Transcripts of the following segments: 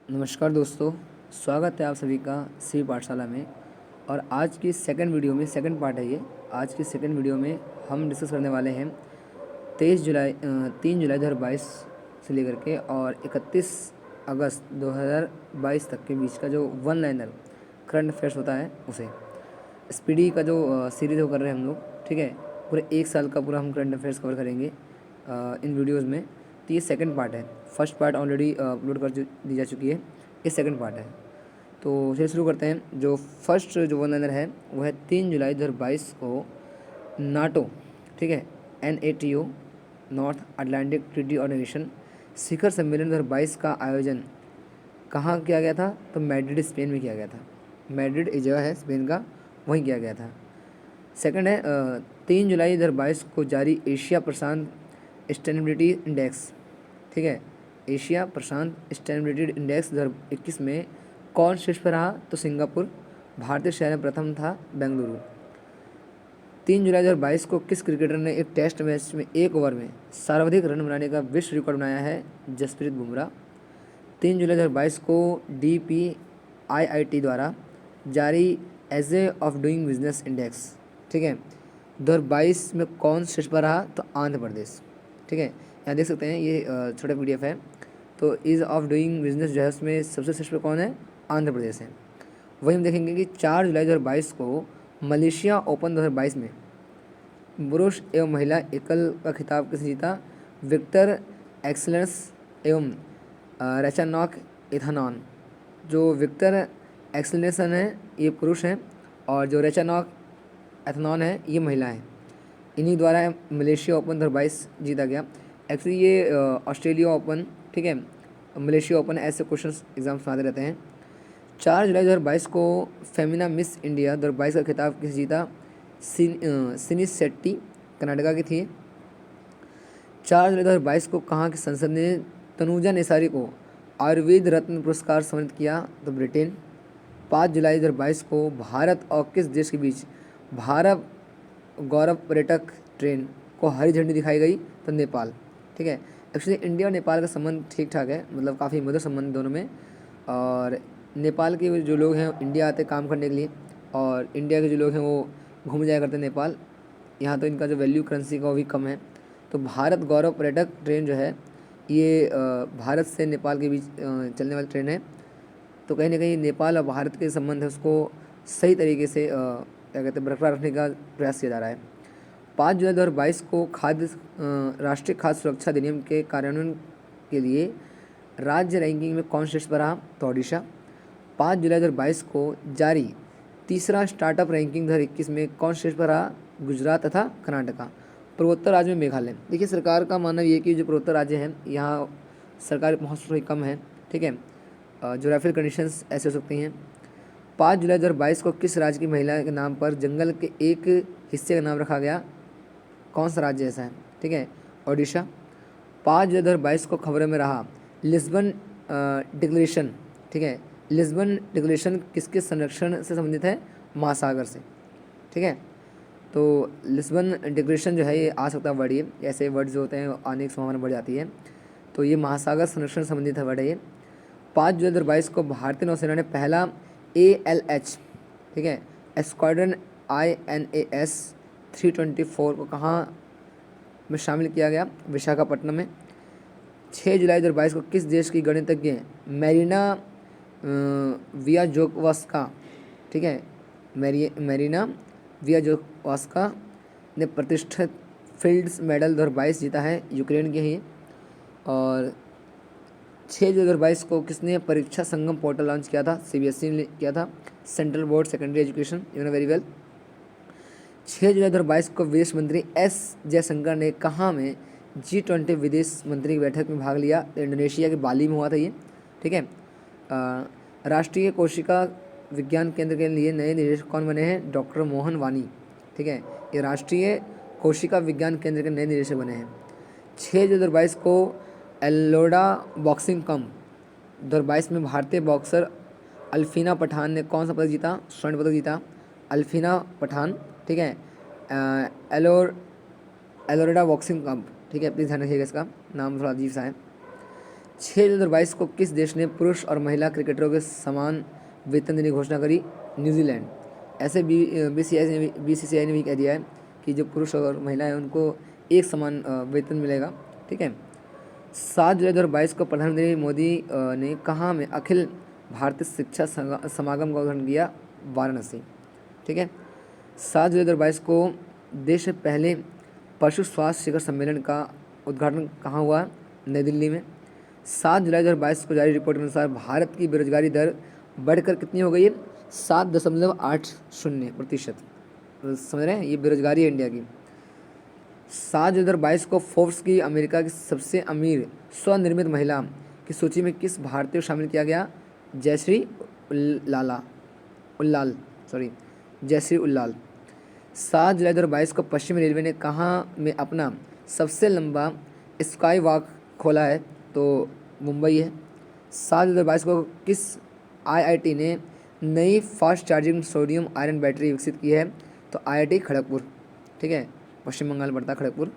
नमस्कार दोस्तों, स्वागत है आप सभी का सी पाठशाला में। और आज की सेकंड वीडियो में सेकंड पार्ट है ये। आज की सेकंड वीडियो में हम डिस्कस करने वाले हैं 3 जुलाई 2022 से लेकर के और 31 अगस्त 2022 तक के बीच का जो वन लाइनर करंट अफेयर्स होता है उसे स्पीडी का जो सीरीज़ वो कर रहे हैं हम लोग। ठीक है, पूरे एक साल का पूरा हम करंट अफेयर्स कवर करेंगे इन वीडियोज़ में। तो ये सेकंड पार्ट है। फर्स्ट पार्ट ऑलरेडी अपलोड कर दी जा चुकी है, ये सेकंड पार्ट है। तो चलिए शुरू करते हैं। जो फर्स्ट जो वन लाइनर है वो है 3 जुलाई 2022 को नाटो, ठीक है, NATO North Atlantic Treaty Organization शिखर सम्मेलन 2022 का आयोजन कहाँ किया गया था? तो मैड्रिड स्पेन में किया गया था। मैड्रिड एक जगह है स्पेन का, वहीं किया गया था। सेकंड है 3 जुलाई 2022 को जारी एशिया प्रशांत सस्टेनेबिलिटी इंडेक्स, ठीक है, एशिया प्रशांत सस्टेनेबिलिटी इंडेक्स 2021 में कौन शीर्ष पर रहा? तो सिंगापुर। भारतीय शहर में प्रथम था बेंगलुरु। 3 जुलाई 2022 को किस क्रिकेटर ने एक टेस्ट मैच में एक ओवर में सर्वाधिक रन बनाने का विश्व रिकॉर्ड बनाया है? जसप्रीत बुमराह। 3 जुलाई 2022 को DPIIT द्वारा जारी एजे ऑफ डूइंग बिजनेस इंडेक्स, ठीक है, 2022 में कौन शीर्ष पर रहा? तो आंध्र प्रदेश। ठीक है, यहाँ देख सकते हैं ये छोटा PDF है। तो ईज़ ऑफ डूइंग बिजनेस जो है उसमें सबसे शीर्ष पर कौन है? आंध्र प्रदेश है। वही हम देखेंगे कि 4 जुलाई 2022 को मलेशिया ओपन 2022 में पुरुष एवं महिला एकल का खिताब किसने जीता? विक्टर एक्सलेंस एवं रेचानॉक इथानॉन। जो विक्टर एक्सलेसन है ये पुरुष हैं और जो रेचानॉक एथनॉन है ये महिला है। इन्हीं द्वारा मलेशिया ओपन 2022 जीता गया। एक्चुअली ये ऑस्ट्रेलिया ओपन, ठीक है, मलेशिया ओपन ऐसे क्वेश्चन एग्जाम्स आते रहते हैं। 4 जुलाई 2022 को फेमिना मिस इंडिया 2022 का खिताब किस जीता? सिनी शेट्टी, कर्नाटका की थी। 4 जुलाई 2022 को कहाँ की संसद ने तनुजा निसारी को आयुर्वेद रत्न पुरस्कार सम्मानित किया? तो ब्रिटेन। 5 जुलाई 2022 को भारत और किस देश के बीच भारत गौरव पर्यटक ट्रेन को हरी झंडी दिखाई गई? तो नेपाल। ठीक है, एक्चुअली इंडिया और नेपाल का संबंध ठीक ठाक है, मतलब काफ़ी मधुर संबंध दोनों में। और नेपाल के जो लोग हैं इंडिया आते काम करने के लिए, और इंडिया के जो लोग हैं वो घूम जाया करते हैं नेपाल। यहाँ तो इनका जो वैल्यू करेंसी का वो भी कम है। तो भारत गौरव पर्यटक ट्रेन जो है ये भारत से नेपाल के बीच चलने वाली ट्रेन है। तो कहीं ना कहीं नेपाल और भारत के संबंध है उसको सही तरीके से क्या कहते हैं बरकरार रखने का प्रयास किया जा रहा है। 5 जुलाई 2022 को राष्ट्रीय खाद्य सुरक्षा अधिनियम के कार्यान्वयन के लिए राज्य रैंकिंग में कौन शीर्ष पर रहा? तो ओडिशा। 5 जुलाई 2022 को जारी तीसरा स्टार्टअप रैंकिंग 2021 में कौन शीर्ष पर रहा? गुजरात तथा कर्नाटका। पूर्वोत्तर राज्य में मेघालय। देखिए सरकार का मानना ये है कि जो पूर्वोत्तर राज्य हैं यहाँ सरकारी पहुँच थोड़ी कम है। ठीक है, जोग्राफिकल कंडीशंस ऐसे हो सकती हैं। 5 जुलाई 2022 को किस राज्य की महिला के नाम पर जंगल के एक हिस्से का नाम रखा गया? कौन सा राज्य ऐसा है? ठीक है, ओडिशा। 5 जुलाई 2022 को खबरों में रहा लिस्बन डिक्लेरेशन। ठीक है, लिस्बन डिक्लेरेशन किसके संरक्षण से संबंधित है? महासागर से। ठीक है, तो लिस्बन डिक्लेरेशन जो है ये आ सकता है वर्ड, ये ऐसे वर्ड जो होते हैं आने की संभावना बढ़ जाती है। तो ये महासागर संरक्षण से संबंधित है वर्ड है ये। 5 जुलाई 2022 को भारतीय नौसेना ने पहला ALH, ठीक है, स्क्वाड्रन INAS 324 को कहाँ में शामिल किया गया? विशाखापट्टनम में। 6 जुलाई 2022 को किस देश की गणितज्ञ मैरिना वियाजोकवास्का, ठीक है, मैरिना वियाजोकवास्का ने प्रतिष्ठित फील्ड्स मेडल 2022 जीता है? यूक्रेन के ही। और 6 जुलाई 2022 को किसने परीक्षा संगम पोर्टल लॉन्च किया था? CBSE ने किया था, central board secondary education, you know very well. 6 जुलाई 2022 को विदेश मंत्री S जयशंकर ने कहाँ में G20 विदेश मंत्री की बैठक में भाग लिया? इंडोनेशिया के बाली में हुआ था ये। ठीक है, राष्ट्रीय कोशिका विज्ञान केंद्र के लिए नए निदेशक कौन बने हैं? डॉक्टर मोहन वानी। ठीक है, ये राष्ट्रीय कोशिका विज्ञान केंद्र के नए निदेशक बने हैं। 6 जुलाई 2022 को एलोडा बॉक्सिंग कप 2022 में भारतीय बॉक्सर अल्फीना पठान ने कौन सा पदक जीता? स्वर्ण पदक जीता, अल्फीना पठान। ठीक है, एलोडा बॉक्सिंग कप, ठीक है, प्लीज़ ध्यान रखिएगा, इसका नाम थोड़ा अजीब सा है। 6 जुलाई 2022 को किस देश ने पुरुष और महिला क्रिकेटरों के समान वेतन देने की घोषणा करी? न्यूजीलैंड। ऐसे बीसीसीआई ने भी कह दिया है कि जो पुरुष और महिला है उनको एक समान वेतन मिलेगा। ठीक है। 7 जुलाई 2022 को प्रधानमंत्री मोदी ने कहाँ में अखिल भारतीय शिक्षा समागम का उद्घाटन किया? वाराणसी। ठीक है। 7 जुलाई 2022 को देश में पहले पशु स्वास्थ्य शिखर सम्मेलन का उद्घाटन कहाँ हुआ? नई दिल्ली में। 7 जुलाई 2022 को जारी रिपोर्ट के अनुसार भारत की बेरोजगारी दर बढ़कर कितनी हो गई है? 7.80%। समझ रहे हैं, ये बेरोजगारी है इंडिया की। 7 जुलाई 2022 को फोर्ब्स की अमेरिका की सबसे अमीर स्वनिर्मित महिला की सूची में किस भारतीय को शामिल किया गया? जयश्री उल्लाल। 7 जुलाई 2022 को पश्चिमी रेलवे ने कहाँ में अपना सबसे लंबा स्काई वॉक खोला है? तो मुंबई है। 7 जुलाई 2022 को किस आईआईटी ने नई fast charging sodium iron battery विकसित की है? तो आईआईटी खड़गपुर। ठीक है, पश्चिम बंगाल पड़ता खड़गपुर।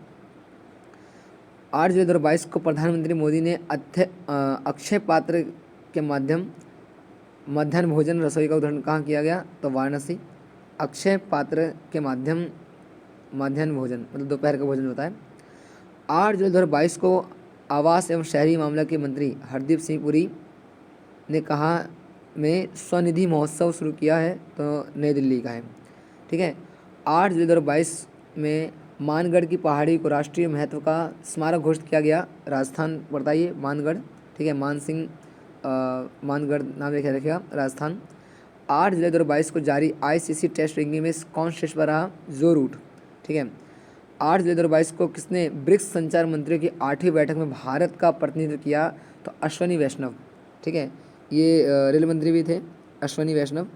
8 जुलाई 2022 को प्रधानमंत्री मोदी ने अक्षय पात्र के मध्याह्न भोजन रसोई का उद्घाटन कहाँ किया गया? तो वाराणसी। अक्षय पात्र के मध्याह्न भोजन मतलब दोपहर का भोजन होता है। 8 जुलाई 2022 को आवास एवं शहरी मामला के मंत्री हरदीप सिंह पुरी ने कहा में स्वनिधि महोत्सव शुरू किया है? तो नई दिल्ली का है। ठीक है। 8 जुलाई 2022 में मानगढ़ की पहाड़ी को राष्ट्रीय महत्व का स्मारक घोषित किया गया। राजस्थान पड़ता है ये मानगढ़। ठीक है, मानगढ़ नाम लिखा रखेगा, राजस्थान। 8 जुलाई 2022 को जारी आईसीसी टेस्ट रैंकिंग में कौन शीर्ष पर रहा? जो रूट। ठीक है। 8 जुलाई 2022 को किसने ब्रिक्स संचार मंत्रियों की 8वीं बैठक में भारत का प्रतिनिधित्व किया? तो अश्वनी वैष्णव। ठीक है, ये रेल मंत्री भी थे, अश्वनी वैष्णव।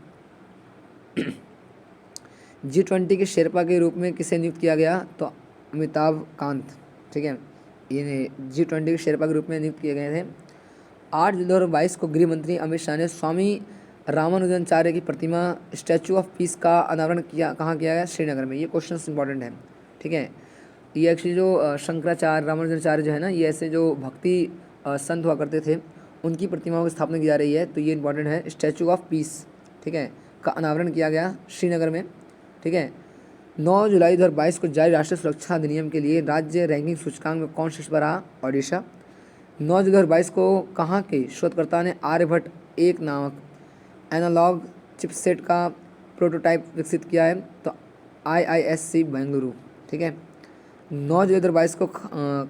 G20 के शेरपा के रूप में किसे नियुक्त किया गया? तो अमिताभ कांत। ठीक है, ये G20 के शेरपा के रूप में नियुक्त किए गए थे। 8 जुलाई 2022 को गृह मंत्री अमित शाह ने स्वामी रामानुजाचार्य की प्रतिमा स्टैचू ऑफ पीस का अनावरण कहाँ किया गया? श्रीनगर में। ये क्वेश्चन इंपॉर्टेंट है। ठीक है, ये एक्चुअली जो शंकराचार्य रामानुजाचार्य जो है ना, ये ऐसे जो भक्ति संत हुआ करते थे, उनकी प्रतिमाओं की स्थापना की जा रही है। तो ये इंपॉर्टेंट है, स्टैचू ऑफ पीस। ठीक है, का अनावरण किया गया श्रीनगर में। ठीक है। 9 जुलाई 2022 को जारी राष्ट्रीय सुरक्षा अधिनियम के लिए राज्य रैंकिंग सूचकांक में कौन शीर्ष पर रहा? ओडिशा। 9 जुलाई 2022 को कहाँ के शोधकर्ता ने आर्यभट्ट 1 नामक एनालॉग चिपसेट का प्रोटोटाइप विकसित किया है? तो IISc बेंगलुरु। ठीक है। 9 जुलाई 2022 को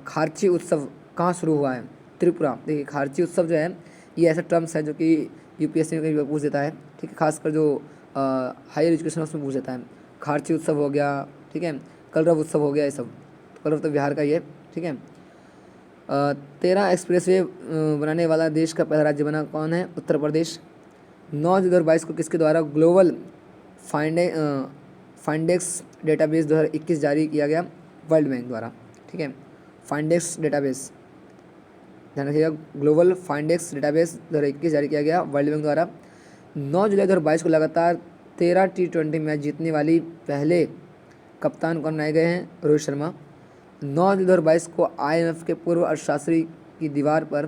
खारची उत्सव कहाँ शुरू हुआ है? त्रिपुरा। देखिए, खारची उत्सव जो है ये ऐसा टर्म्स है जो कि यूपीएससी में कहीं पूछ देता है। ठीक है, खासकर जो हायर एजुकेशन उसमें पूछ देता है। खारची उत्सव हो गया, ठीक है, कलरव उत्सव हो गया, ये सब। तो कलरव तो बिहार का ही है। ठीक है। 13 एक्सप्रेसवे बनाने वाला देश का पहला राज्य बना कौन है? उत्तर प्रदेश। 9 जुलाई 2022 को किसके द्वारा ग्लोबल फाइंडेक्स डेटाबेस 2021 जारी किया गया? वर्ल्ड बैंक द्वारा। ठीक है, फाइंडेक्स डेटाबेस, ध्यान रखिएगा, ग्लोबल फाइंडेक्स डेटाबेस 2021 जारी किया गया वर्ल्ड बैंक द्वारा। 9 जुलाई 2022 को लगातार 13 T20 मैच जीतने वाली पहले कप्तान कौन बनाए गए हैं? रोहित शर्मा। 9 जुलाई 2022 को IMF के पूर्व अर्थशास्त्री की दीवार पर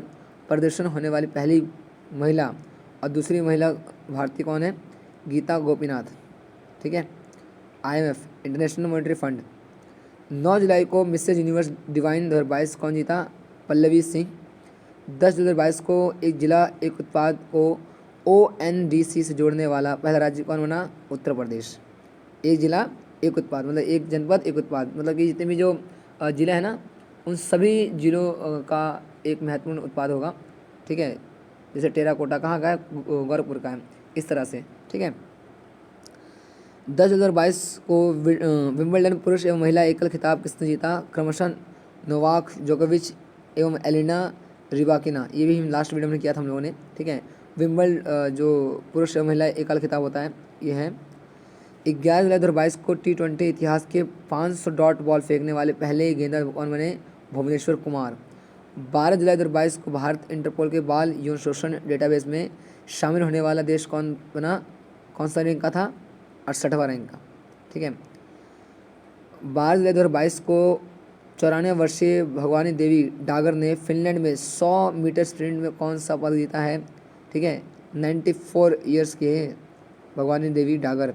प्रदर्शन होने वाली पहली महिला और दूसरी महिला भारतीय कौन है? गीता गोपीनाथ। ठीक है, IMF इंटरनेशनल मॉनेटरी फंड। 9 जुलाई को मिसेज यूनिवर्स डिवाइन 2022 कौन जीता? पल्लवी सिंह। 10 जुलाई 2022 को एक जिला एक उत्पाद को ONDC से जोड़ने वाला पहला राज्य कौन बना? उत्तर प्रदेश। एक जिला एक उत्पाद मतलब एक जनपद एक उत्पाद, मतलब कि जितने भी जो जिला है ना, उन सभी जिलों का एक महत्वपूर्ण उत्पाद होगा। ठीक है, जैसे टेराकोटा कहाँ का है? गोरखपुर का है, इस तरह से। ठीक है। 10 जुलाई 2022 को विंबलडन पुरुष एवं महिला एकल खिताब किसने जीता? क्रमशः नोवाक जोकोविच एवं एलिना रिबाकिना। ये भी लास्ट वीडियो में किया था हम लोगों ने। ठीक है, जो पुरुष एवं महिला एकल खिताब होता है, ये है। 11 जुलाई 2022 को T20 इतिहास के 500 डॉट बॉल फेंकने वाले पहले गेंदबाज कौन बने? भुवनेश्वर कुमार। 12 जुलाई 2022 को भारत इंटरपोल के बाल यौन शोषण डेटाबेस में शामिल होने वाला देश कौन बना? कौन सा रैंक का था? 68वां रैंक का। ठीक है। 12 जुलाई 2022 को 94 वर्षीय भगवानी देवी डागर ने फिनलैंड में 100 मीटर स्प्रिंट में कौन सा पदक जीता है? ठीक है, 94 ईयर्स के हैं भगवानी देवी डागर।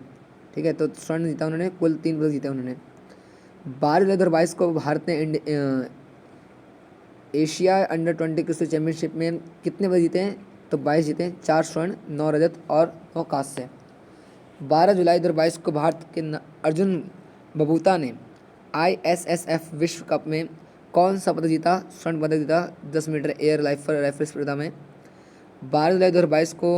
ठीक है, तो स्वर्ण जीता उन्होंने, कुल 3 पदक जीते उन्होंने। 12 जुलाई 2022 को भारत ने एशिया अंडर 20 कुश्ती चैंपियनशिप में कितने पदक जीते हैं? तो 22 जीते हैं, 4 स्वर्ण, 9 रजत और 9 कांस्य। 12 जुलाई 2022 को भारत के अर्जुन बबूता ने ISSF विश्व कप में कौन सा पदक जीता? स्वर्ण पदक जीता 10 मीटर एयर राइफल स्पर्धा में। 12 जुलाई 2022 को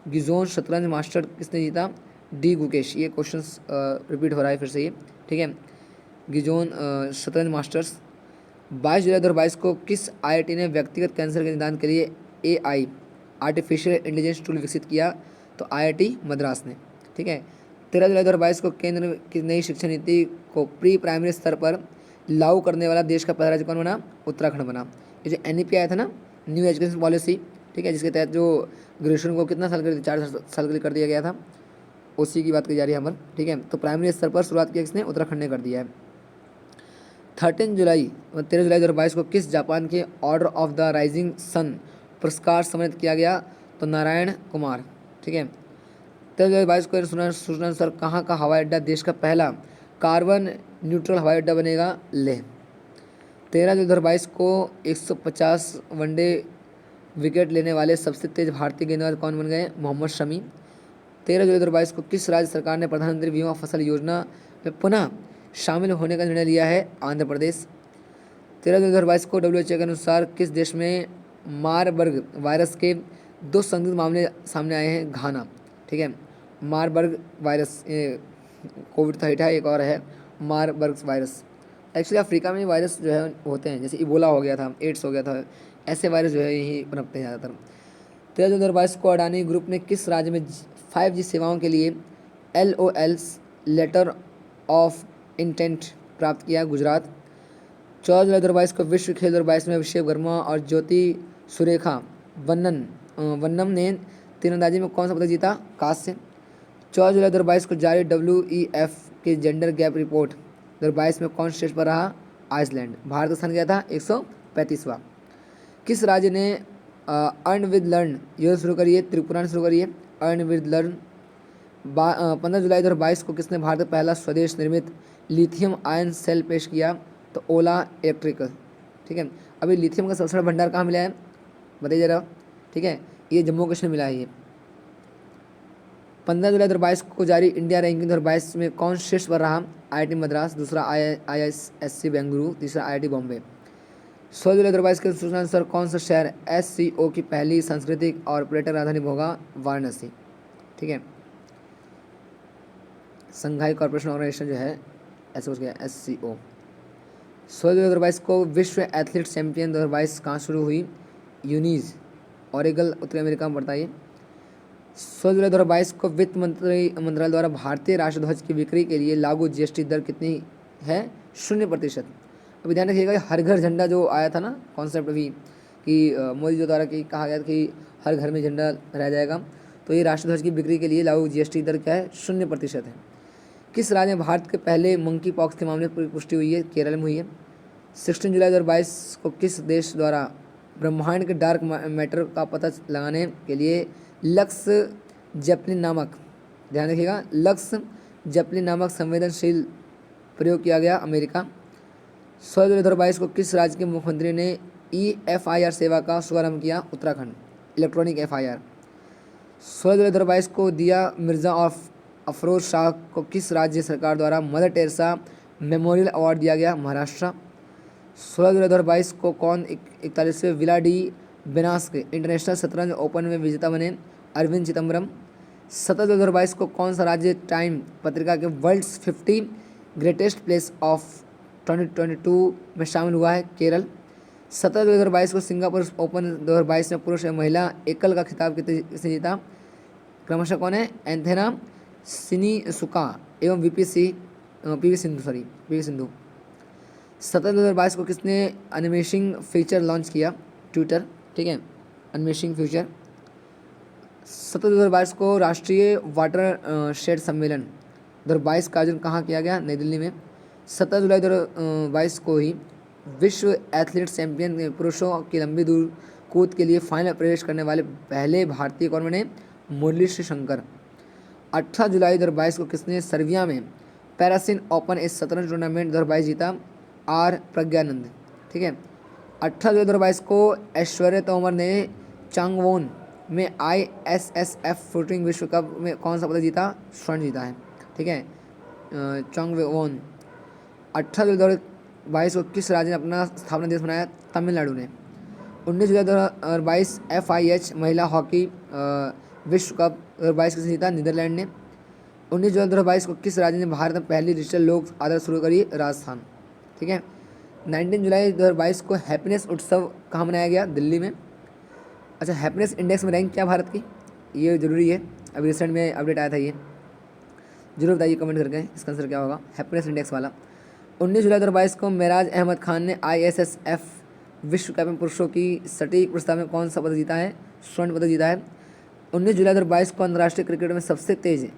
गिजोन शतरंज मास्टर किसने जीता? डी गुकेश। ये क्वेश्चन रिपीट हो रहा है फिर से ये। ठीक है, गिजोन शतरंज मास्टर्स। 22 जुलाई 2022 को किस IIT ने व्यक्तिगत कैंसर के निदान के लिए AI आर्टिफिशियल इंटेलिजेंस टूल विकसित किया? तो IIT मद्रास ने। ठीक है, 13 जुलाई 2022 को केंद्र की नई शिक्षा नीति को प्री प्राइमरी स्तर पर लागू करने वाला देश का पहला राज्य कौन बना? उत्तराखंड बना। ये जो NEP आया था ना, न्यू एजुकेशन पॉलिसी, ठीक है, जिसके तहत जो ग्रेजुएशन को कितना साल कर दिया? 4 साल के लिए कर दिया गया था, उसी की बात की जा रही है हमारे। ठीक है, तो प्राइमरी स्तर पर शुरुआत किया किसने? उत्तराखंड ने कर दिया है। 13 जुलाई 2022 को किस जापान के Order of the Rising Sun पुरस्कार सम्मानित किया गया? तो नारायण कुमार। ठीक है, 13 जुलाई 2022 को सूचना अनुसार कहाँ का हवाई अड्डा देश का पहला कार्बन न्यूट्रल हवाई अड्डा बनेगा? लेह। 13 जुलाई 2022 को 150 वनडे विकेट लेने वाले सबसे तेज भारतीय गेंदबाज कौन बन गए? मोहम्मद शमी। 13 जुलाई 2022 को किस राज्य सरकार ने प्रधानमंत्री बीमा फसल योजना में पुनः शामिल होने का निर्णय लिया है? आंध्र प्रदेश। 13 जुलाई 2022 को WHO के अनुसार किस देश में मारबर्ग वायरस के 2 संदिग्ध मामले सामने आए हैं? घाना। ठीक है, मारबर्ग वायरस कोविड था हिटा, एक और है मारबर्ग वायरस। एक्चुअली अफ्रीका में वायरस जो है होते हैं, जैसे इबोला हो गया था, एड्स हो गया था, ऐसे वायरस जो है यही पनपते हैं ज़्यादातर। 13 जुलाई 2022 को अडानी ग्रुप ने किस राज्य में 5G सेवाओं के लिए LOL लेटर ऑफ इंटेंट प्राप्त किया? गुजरात। 14 जुलाई 2022 को विश्व खेल 2022 में अभिषेक वर्मा और ज्योति सुरेखा वन्नम ने तीरंदाजी में कौन सा पदक जीता? कांस्य। 14 जुलाई 2022 को जारी WEF की जेंडर गैप रिपोर्ट 2022 में कौन श्रेष्ठ पर रहा? आइसलैंड। भारत का स्थान क्या था? 135वां। किस राज्य ने अर्न विद लर्न योजना शुरू करी है? त्रिपुरा ने शुरू करी है अर्न विद लर्न। 15 जुलाई 2022 को किसने भारत का पहला स्वदेश निर्मित लिथियम आयन सेल पेश किया? तो ओला इलेक्ट्रिक। ठीक है, अभी लिथियम का सबसे बड़ा भंडार कहाँ मिला है बताइए जरा? ठीक है, ये जम्मू कश्मीर मिला है ये। 15 जुलाई 2022 को जारी इंडिया रैंकिंग 2022 में कौन शीर्ष पर रहा? IIT मद्रास, दूसरा IISc बेंगलुरु, तीसरा IIT बॉम्बे। 16 जुलाई 2022 के सूचना अनुसार कौन सा शहर SCO की पहली सांस्कृतिक और पर्यटन राजधानी होगा? वाराणसी। ठीक है, संघाई कॉर्पोरेशन ऑर्गेनाइजेशन जो है ऐसे कुछ गया SCO। 16 जुलाई 2022 को विश्व एथलीट चैंपियन 2022 कहाँ शुरू हुई? यूनीज, ओरेगल, उत्तरी अमेरिका में पड़ता है ये। 16 जुलाई 2022 को वित्त मंत्रालय द्वारा भारतीय राष्ट्रध्वज की बिक्री के लिए लागू GST दर कितनी है? 0%। अभी ध्यान रखिएगा, हर घर झंडा जो आया था ना कॉन्सेप्ट अभी कि मोदी जी द्वारा कि कहा गया था कि हर घर में झंडा रह जाएगा, तो ये राष्ट्रध्वज की बिक्री के लिए लागू GST दर क्या है? 0% है। किस राज्य में भारत के पहले मंकी पॉक्स के मामले पर पुष्टि हुई है? केरल में हुई है। 16 जुलाई 2022 को किस देश द्वारा ब्रह्मांड के डार्क मैटर का पता लगाने के लिए लक्स जेपलिन नामक, ध्यान रखिएगा, लक्स जेपलिन नामक संवेदनशील प्रयोग किया गया? अमेरिका। 16 जुलाई 2022 को किस राज्य के मुख्यमंत्री ने EFIR सेवा का शुभारंभ किया? Uttarakhand, electronic FIR। 16 जुलाई 2022 को दिया मिर्जा और अफरोज शाह को किस राज्य सरकार द्वारा मदर टेरेसा मेमोरियल अवार्ड दिया गया? महाराष्ट्र। 16 जुलाई 2022 को कौन 41वें विला डी बेनास के इंटरनेशनल शतरंज ओपन में विजेता बने? अरविंद चिदम्बरम। 17 जुलाई 2022 को कौन सा राज्य टाइम पत्रिका के वर्ल्ड्स 50 ग्रेटेस्ट प्लेस ऑफ 2022 में शामिल हुआ है? केरल। 17 जुलाई 2022 को सिंगापुर ओपन 2022 में पुरुष एवं महिला एकल का खिताब किसने जीता? क्रमशः कौन है? एंथेना सिनीसुका एवं PV सिंधु। 17 जुलाई 2022 को किसने एनिमेशिंग फीचर लॉन्च किया? ट्विटर। ठीक है, एनिमेशिंग फीचर। 17 जुलाई 2022 को राष्ट्रीय वाटर शेड सम्मेलन 2022 का आयोजन कहाँ किया गया? नई दिल्ली में। 17 जुलाई 2022 को ही विश्व एथलीट चैंपियन पुरुषों की लंबी दूर कूद के लिए फाइनल प्रवेश करने वाले पहले भारतीय कौन बने? मुरली शंकर। 18 जुलाई 2022 को किसने सर्बिया में पैरासिन ओपन इस शतरंज टूर्नामेंट 2022 जीता? आर प्रज्ञानंद। ठीक है। 18 जुलाई 2022 को ऐश्वर्या तोमर ने चांगवोन में ISSF शूटिंग विश्व कप में कौन सा पदक जीता? स्वर्ण जीता है। ठीक है। चांगवोन। 18 जुलाई 2022 को किस राज्य ने अपना स्थापना दिवस मनाया? तमिलनाडु ने। 19 जुलाई 2022 FIH महिला हॉकी विश्व कप 2022 किसने जीता? नीदरलैंड ने। 19 जुलाई 2022 को किस राज्य ने भारत में पहली डिजिटल लोक अदालत शुरू करी? राजस्थान। ठीक है। 19 जुलाई 2022 को हैप्पीनेस उत्सव कहाँ मनाया गया? दिल्ली में। अच्छा, हैप्पीनेस इंडेक्स में रैंक क्या भारत की? ये जरूरी है, अभी रिसेंट में अपडेट आया था ये, जरूर बताइए कमेंट करके इसका आंसर क्या होगा हैप्पीनेस इंडेक्स वाला। 19 जुलाई 2022 को मेराज अहमद खान ने ISSF विश्व कप में पुरुषों की सटीक प्रस्ताव में कौन सा पदक जीता है? स्वर्ण पदक जीता है। 19 जुलाई 2022 को अंतर्राष्ट्रीय क्रिकेट में सबसे तेज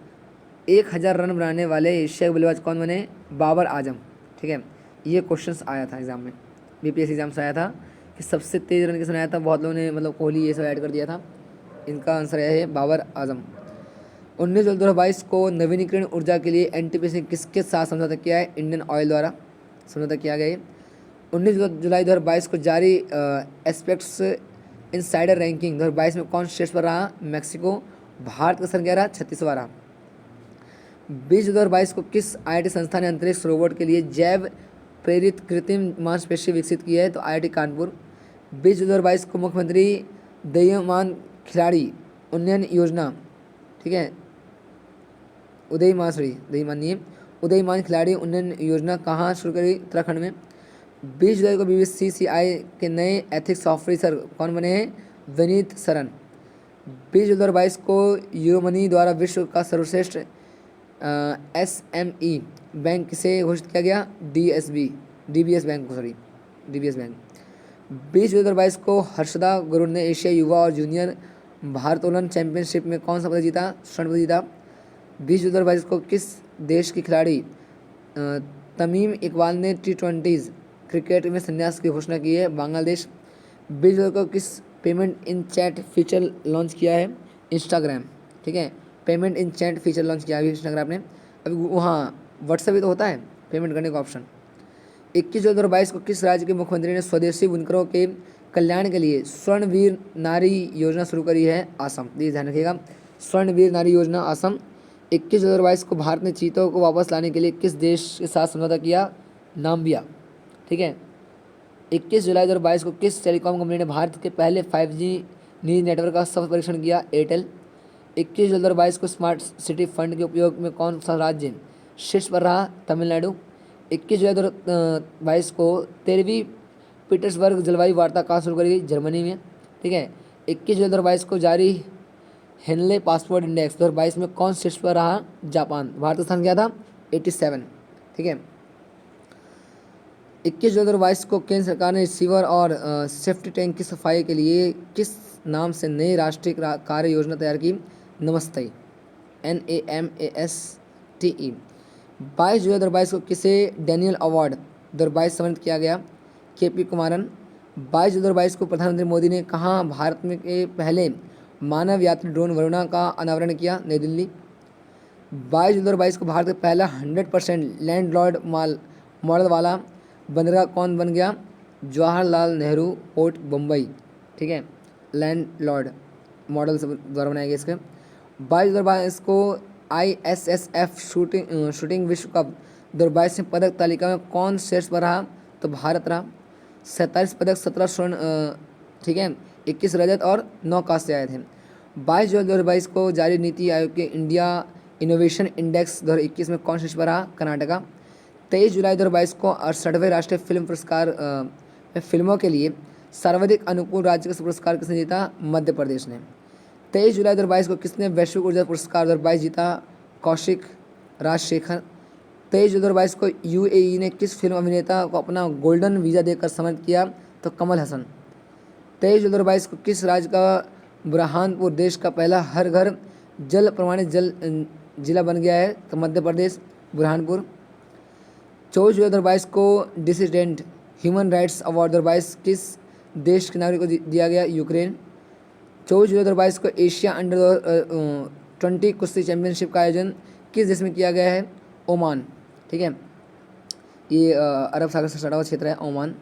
1000 रन बनाने वाले एशियाई बल्लेबाज कौन बने? बाबर आजम। ठीक है। ये क्वेश्चंस आया था एग्जाम में, BPSC एग्जाम से आया था कि सबसे तेज रन किसने आया था। बहुत लोगों ने मतलब कोहली ये सब ऐड कर दिया था। इनका आंसर यह है बाबर आजम। 19 जुलाई 2022 को नवीनीकरण ऊर्जा के लिए NTPC ने किसके साथ समझौता किया है? इंडियन ऑयल द्वारा समझौता किया गया है। 19 जुलाई 2022 को जारी एस्पेक्ट्स इनसाइडर रैंकिंग 2022 में कौन शीर्ष पर रहा? मैक्सिको। भारत का स्थान क्या रहा? 36वां रहा। 20 जुलाई 2022 को किस IIT संस्था ने अंतरिक्ष रोबोट के लिए जैव प्रेरित कृत्रिम मांसपेशी विकसित की है? तो IIT कानपुर। 20 जुलाई 2022 को मुख्यमंत्री उदीयमान खिलाड़ी उन्नयन योजना, ठीक है, उदयमान खिलाड़ी उन्नयन योजना कहाँ शुरू करी? उत्तराखंड में। 20 जुलाई को BCCI के नए एथिक्स ऑफिसर कौन बने हैं? विनीत सरन। 20 जुलाई 2022 को यूरोमनी द्वारा विश्व का सर्वश्रेष्ठ SME बैंक से घोषित किया गया? DBS bank. 20 जुलाई 2022 को हर्षदा गुरुर ने एशिया युवा और जूनियर भारोत्तोलन चैंपियनशिप में कौन सा पदक जीता? स्वर्ण पदक जीता। 20 जुलाई 2022 को किस देश की खिलाड़ी तमीम इकबाल ने T20 क्रिकेट में संन्यास की घोषणा की है? बांग्लादेश। 20 जुलाई को किस payment in chat feature launch किया है? इंस्टाग्राम। ठीक है। Payment in chat feature launch किया है इंस्टाग्राम ने। अभी वहाँ व्हाट्सएप भी तो होता है पेमेंट करने का ऑप्शन। 21 जुलाई 2022 को किस राज्य के मुख्यमंत्री ने स्वदेशी बुनकरों के कल्याण के लिए स्वर्णवीर नारी योजना शुरू करी है? आसम। ये ध्यान रखिएगा, स्वर्णवीर नारी योजना आसम। 21 जुलाई 2022 को भारत ने चीतों को वापस लाने के लिए किस देश के साथ समझौता किया? नाम्बिया। ठीक है। 21 जुलाई 2022 को किस टेलीकॉम कंपनी ने भारत के पहले 5G निजी नेटवर्क का सफल परीक्षण किया? एयरटेल। 21 जुलाई 2022 को स्मार्ट सिटी फंड के उपयोग में कौन सा राज्य शीर्ष पर रहा? तमिलनाडु। 21 जुलाई 2022 को 13वीं पीटर्सबर्ग जलवायु वार्ता कहाँ शुरू करी गई? जर्मनी में। ठीक है। 21 जुलाई 2022 को जारी हेनले पासपोर्ट इंडेक्स 2022 में कौन शीर्ष पर रहा? जापान। भारत का स्थान क्या था? 87। ठीक है। 21 जुलाई 2022 को केंद्र सरकार ने रिसीवर और सेफ्टी टैंक की सफाई के लिए किस नाम से नई राष्ट्रीय कार्य योजना तैयार की? नमस्ते, NAMASTE। 22 जुलाई 2022 को किसे डैनियल अवार्ड 2022 सम्मानित किया गया? KP कुमारन। 22 जुलाई 2022 को प्रधानमंत्री मोदी ने कहाँ भारत में के पहले मानव यात्री ड्रोन वरुणा का अनावरण किया? नई दिल्ली। 22 जुलाई 2022 को भारत का पहला 100% लैंडलॉर्ड मॉडल वाला बंदरगाह कौन बन गया? जवाहरलाल नेहरू पोर्ट मुंबई। ठीक है। लैंडलॉर्ड मॉडल से द्वारा बनाया गया इसके। 22 जुलाई 2022 को ISSF शूटिंग विश्व कप 2022 में पदक तालिका में कौन शीर्ष पर रहा? तो भारत रहा। 47 पदक, 17 स्वर्ण, ठीक है, 21 रजत और 9 कांस्य आए थे। 22 जुलाई 2022 को जारी नीति आयोग के इंडिया इनोवेशन इंडेक्स 2021 में कौन शीर्ष पर रहा? कर्नाटका। 23 जुलाई 2022 को 68वें राष्ट्रीय फिल्म पुरस्कार फिल्मों के लिए सर्वाधिक अनुकूल राज्य का पुरस्कार किसने जीता? मध्य प्रदेश ने। 23 जुलाई 2022 को किसने वैश्विक ऊर्जा पुरस्कार 2022 जीता? कौशिक राजशेखर। 23 जुलाई 2022 को UAE ने किस फिल्म अभिनेता को अपना गोल्डन वीज़ा देकर सम्मानित किया? तो कमल हसन। 23 जुलाई 2022 को किस राज्य का बुरहानपुर देश का पहला हर घर जल प्रमाणित जल जिला बन गया है? तो मध्य प्रदेश बुरहानपुर। 24 जुलाई 2022 को डिसिडेंट ह्यूमन राइट्स अवार्ड 2022 किस देश के नागरिक को दिया गया? यूक्रेन। 24 जुलाई 2022 को एशिया अंडर 20 कुश्ती चैंपियनशिप का आयोजन किस देश में किया गया है? ओमान। ठीक है, ये अरब सागर से सटा हुआ क्षेत्र है ओमान।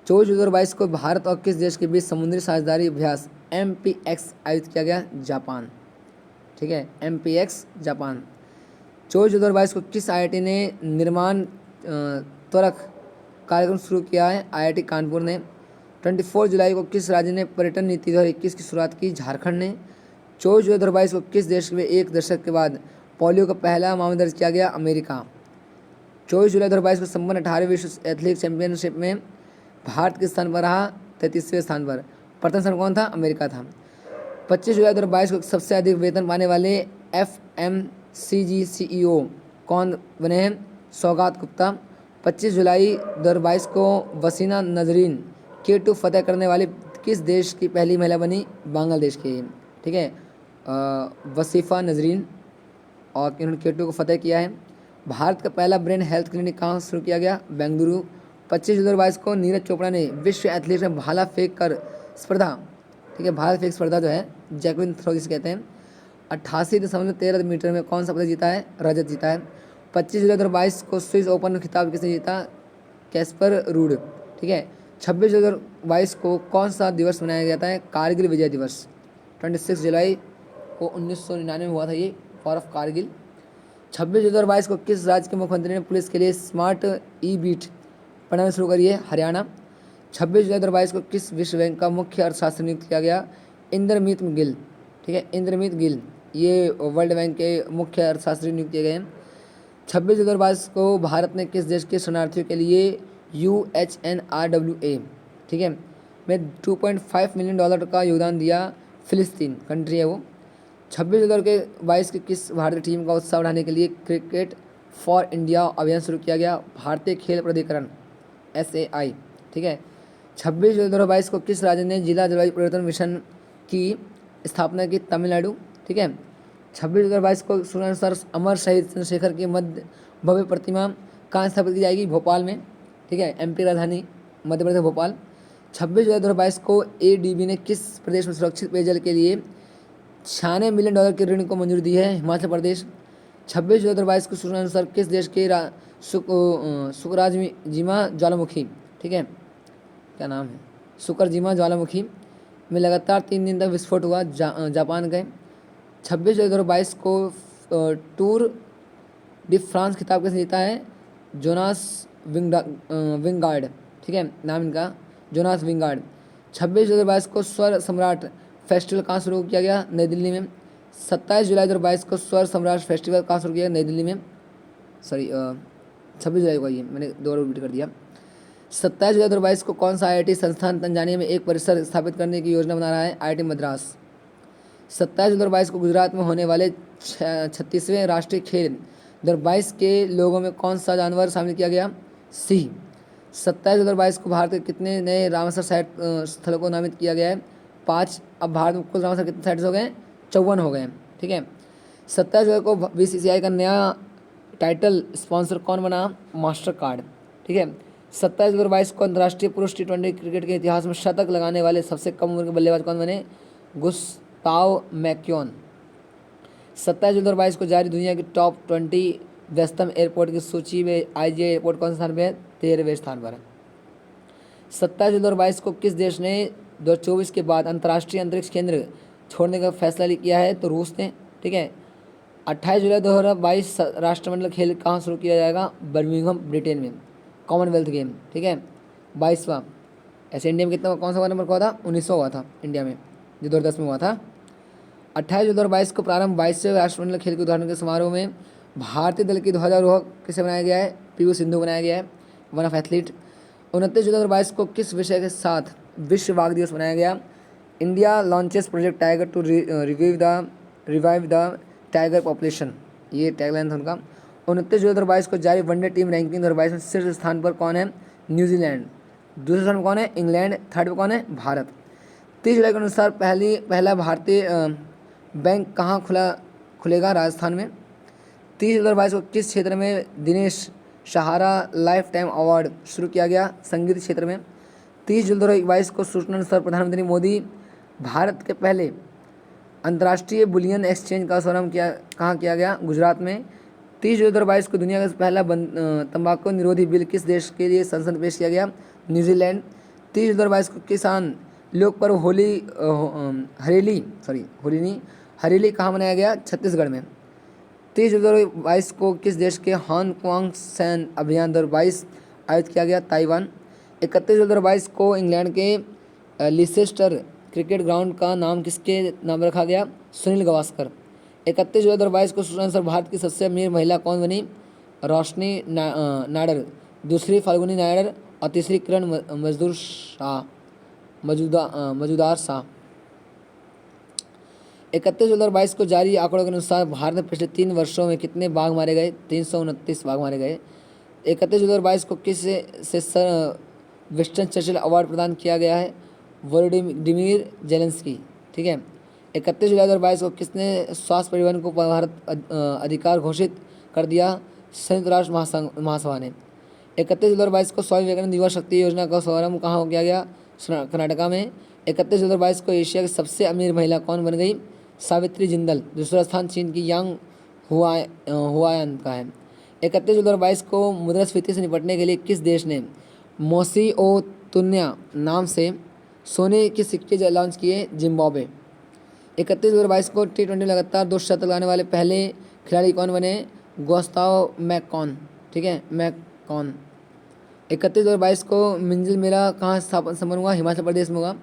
24 जुलाई 2022 को भारत और किस देश के बीच समुद्री साझेदारी अभ्यास MPX आयोजित किया गया? जापान। ठीक है, MPX जापान। 24 जुलाई 2022 को किस IIT ने निर्माण त्वरक कार्यक्रम शुरू किया है? IIT कानपुर ने। 24 जुलाई को किस राज्य ने पर्यटन नीति 2021 की शुरुआत की? झारखंड ने। 24 जुलाई 2022 को किस देश में एक दशक के बाद पोलियो का पहला मामला दर्ज किया गया? अमेरिका। 24 जुलाई 2022 को संपन्न 18वीं विश्व एथलेटिक्स चैंपियनशिप में भारत किस स्थान पर रहा? 33वें स्थान पर। प्रथम स्थान कौन था? अमेरिका था। 25 जुलाई 2022 को सबसे अधिक वेतन पाने वाले FMCG CEO कौन बने हैं? सौगात गुप्ता। 25 जुलाई 2022 को वसीना नजरीन K2 फतेह करने वाली किस देश की पहली महिला बनी? बांग्लादेश की। ठीक है, वसीफा नजरीन, और इन्होंने K2 को फतेह किया है। भारत का पहला ब्रेन हेल्थ क्लिनिक कहाँ शुरू किया गया? बेंगलुरु। 25 जुलाई 2022 को नीरज चोपड़ा ने विश्व एथलीट में भाला फेंक कर स्पर्धा, ठीक है, भाला फेंक स्पर्धा जो है जैकलिन थ्रो जिसे कहते हैं, 88.13 मीटर में कौन सा पदक जीता है? रजत जीता है। 25 जुलाई 2022 को स्विस ओपन में खिताब किसने जीता? Caspar rude. ठीक है, 26 जुलाई 2022 को कौन सा दिवस मनाया जाता है? कारगिल विजय दिवस। 26 जुलाई को 1999 में हुआ था ये वॉर ऑफ कारगिल। 26 जुलाई 2022 को किस राज्य के मुख्यमंत्री ने पुलिस के लिए स्मार्ट बीट प्रणाली शुरू करी है? हरियाणा। 26 जुलाई 2022 को किस विश्व बैंक का मुख्य अर्थशास्त्री नियुक्त किया गया? इंद्रमीत गिल। ठीक है, इंद्रमीत गिल, ये वर्ल्ड बैंक के मुख्य अर्थशास्त्री नियुक्त किए गए हैं। 26 जुलाई 2022 को भारत ने किस देश के शरणार्थियों के लिए UNRWA, ठीक है, में $2.5 मिलियन का योगदान दिया? फिलिस्तीन कंट्री है वो। 26 जुलाई 2022 की किस भारतीय टीम का उत्साह बढ़ाने के लिए क्रिकेट फॉर इंडिया अभियान शुरू किया गया? भारतीय खेल प्राधिकरण SAI। ठीक है, 26 जुलाई 2022 को किस राज्य ने जिला जलवायु परिवर्तन मिशन की स्थापना की? तमिलनाडु। ठीक है, 26 जुलाई 2022 को सूर्यानुसार अमर शहीद चंद्रशेखर की भव्य प्रतिमा कहाँ स्थापित की जाएगी? भोपाल में। ठीक है, MP राजधानी मध्य प्रदेश भोपाल। 26 जुलाई 2022 को ADB ने किस प्रदेश में सुरक्षित पेयजल के लिए $96 मिलियन के ऋण को मंजूरी दी है? हिमाचल प्रदेश। 26 जुलाई 2022 को सूचनानुसार किस देश के सुकराजिमा ज्वालामुखी, ठीक है, क्या नाम है, सुकरजिमा ज्वालामुखी में लगातार 3 दिन तक विस्फोट हुआ? जापान गए। 26 जुलाई 2022 को टूर डी फ्रांस खिताब किसने जीता है? Jonas Wingard. ठीक है, नाम इनका जोनास विंगार्ड। 26 जुलाई 2022 को स्वर सम्राट फेस्टिवल कहाँ शुरू किया गया? नई दिल्ली में। 27 जुलाई 2022 को स्वर सम्राट फेस्टिवल कहाँ शुरू किया गया? नई दिल्ली में। सॉरी, 26 जुलाई को, ये मैंने 2 बार रिपीट कर दिया। 27 जुलाई 2022 को कौन सा IIT संस्थान तंजानिया में एक परिसर स्थापित करने की योजना बना रहा है? IIT मद्रास। 27 जुलाई 2022 को गुजरात में होने वाले 36वें राष्ट्रीय खेल 2022 के लोगों में कौन सा जानवर शामिल किया गया? सिंह। 27 जुलाई 2022 को भारत के कितने नए रामसर साइट स्थलों को नामित किया गया है? 5। अब भारत में कुल रामसर कितने साइट्स हो गए? 54 हो गए। ठीक है, 27 जुलाई को BCCI का नया टाइटल स्पॉन्सर कौन बना? Master card. ठीक है, 27 जुलाई 2022 को अंतर्राष्ट्रीय पुरुष T20 क्रिकेट के इतिहास में शतक लगाने वाले सबसे कम उम्र के बल्लेबाज कौन बने? गुस्ताव मैक्यून। 27 जुलाई 2022 को जारी दुनिया की टॉप 20 व्यस्तम एयरपोर्ट की सूची में IGI एयरपोर्ट कौन सा स्थान पर है? 13वें स्थान पर है। 27 जुलाई 2022 को किस देश ने 2024 के बाद अंतर्राष्ट्रीय अंतरिक्ष केंद्र छोड़ने का फैसला किया है? तो रूस ने। ठीक है, 28 जुलाई 2022 राष्ट्रमंडल खेल कहाँ शुरू किया जाएगा? बर्मिंघम ब्रिटेन में, कॉमनवेल्थ गेम। ठीक है, 22वां। ऐसे इंडिया में कितना, कौन सा नंबर हुआ था? 1900 हुआ था इंडिया में, जो 2010 में हुआ था। 28 जुलाई 2022 को प्रारंभ 22वें राष्ट्रमंडल खेल के उद्घाटन के समारोह में भारतीय दल की ध्वजारोहक किसे बनाया गया है? PV सिंधु बनाया गया है, वन ऑफ एथलीट। 29 जुलाई 2022 को किस विषय के साथ विश्व बाघ दिवस मनाया गया? India launches Project Tiger to revive the tiger population, ये टैगलाइन था उनका। 29 जुलाई 2022 को जारी वनडे टीम रैंकिंग 2022 में शीर्ष स्थान पर कौन है? न्यूजीलैंड। दूसरे स्थान पर कौन है? इंग्लैंड। थर्ड पर कौन है? भारत। 30 जुलाई के अनुसार पहला भारतीय बैंक कहाँ खुलेगा? राजस्थान में। 30 जुलाई 2022 को किस क्षेत्र में दिनेश सहारा लाइफ टाइम अवार्ड शुरू किया गया संगीत क्षेत्र में। 30 जून 2022 को सूचना अनुसार प्रधानमंत्री मोदी भारत के पहले अंतर्राष्ट्रीय बुलियन एक्सचेंज का शुभारंभ कहाँ किया गया? गुजरात में। 30 जून 2022 को दुनिया का पहला तंबाकू निरोधी बिल किस देश के लिए संसद में पेश किया गया? न्यूजीलैंड। 30 जून 2022 को किसान लोक पर्व हरेली कहाँ मनाया गया? छत्तीसगढ़ में। 30 जून 2022 को किस देश के हान क्वांग सैन अभियान 2022 आयोजित किया गया? ताइवान। 31 जून 2022 को इंग्लैंड के लिसेस्टर क्रिकेट ग्राउंड का नाम किसके नाम रखा गया? सुनील गावस्कर। 31 जून 2022 को सूचना अनुसार भारत की सबसे अमीर महिला कौन बनी? रोशनी नायडर, दूसरी फाल्गुनी नायडर और तीसरी किरण मजूदार शाह। 31 जून 2022 को जारी आंकड़ों के अनुसार भारत में पिछले 3 वर्षों में कितने बाघ मारे गए? 329 बाघ मारे गए। 31 जून 2022 को किस से सर विंस्टन चर्चिल अवार्ड प्रदान किया गया है? Volodymyr Zelensky. ठीक है। 31 जुलाई 2022 को किसने स्वास्थ्य परिवहन को भारत अधिकार घोषित कर दिया? संयुक्त राष्ट्र महासभा ने। 31 जुलाई 2022 को स्वामी विवेकानंद युवा शक्ति योजना का शुभारंभ कहाँ किया गया? कर्नाटका में। 31 जुलाई 2022 को एशिया की सबसे अमीर महिला कौन बन गई? सावित्री जिंदल। दूसरा स्थान चीन की यांग हुआयन का है। 31 जुलाई 2022 को मुद्रास्फीति से निपटने के लिए किस देश ने मोसी ओ तुन्या नाम से सोने के सिक्के लॉन्च किए? जिम्बाब्वे। 31 जुलाई 2022 को T20 लगातार 2 शतक लगाने वाले पहले खिलाड़ी कौन बने? Gustav McKeon. ठीक है, मैककॉन। 31 जुलाई 2022 को मिंजल मेला कहाँ संपन्न हुआ? हिमाचल प्रदेश में होगा।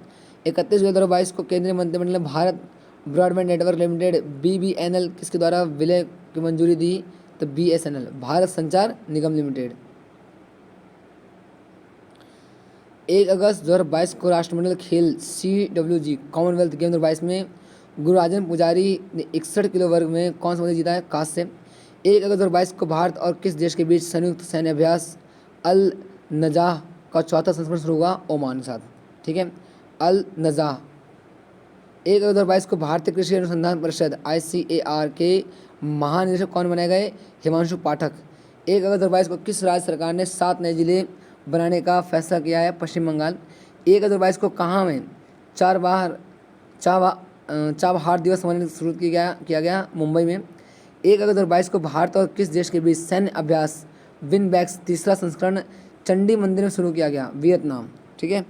31 जुलाई 2022 को केंद्रीय मंत्रिमंडल ने Bharat broadband network limited BBNL किसके द्वारा विलय की मंजूरी दी? तो BSNL, भारत संचार निगम लिमिटेड। 1 अगस्त 2022 को राष्ट्रमंडल खेल CWG कॉमनवेल्थ गेम 2022 में गुरुराजन पुजारी ने 61 किलो वर्ग में कौन सा मेडल जीता है? कांस्य। 1 अगस्त 2022 को भारत और किस देश के बीच संयुक्त सैन्य अभ्यास अल नजाह का चौथा संस्करण शुरू हुआ? ओमान के साथ। ठीक है, अल नजाह। 1 अगस्त 2022 को भारतीय कृषि अनुसंधान परिषद ICAR के महानिदेशक कौन बनाए गए? हिमांशु पाठक। 1 अगस्त 2022 को किस राज्य सरकार ने 7 नए जिले बनाने का फैसला किया है? पश्चिम बंगाल। 1 अगस्त 2022 को कहाँ में चाबहार दिवस सम्मानित शुरू किया गया? मुंबई में। 1 अगस्त 2022 को भारत और किस देश के बीच सैन्य अभ्यास विनबैक्स तीसरा संस्करण चंडी मंदिर में शुरू किया गया? वियतनाम। ठीक है।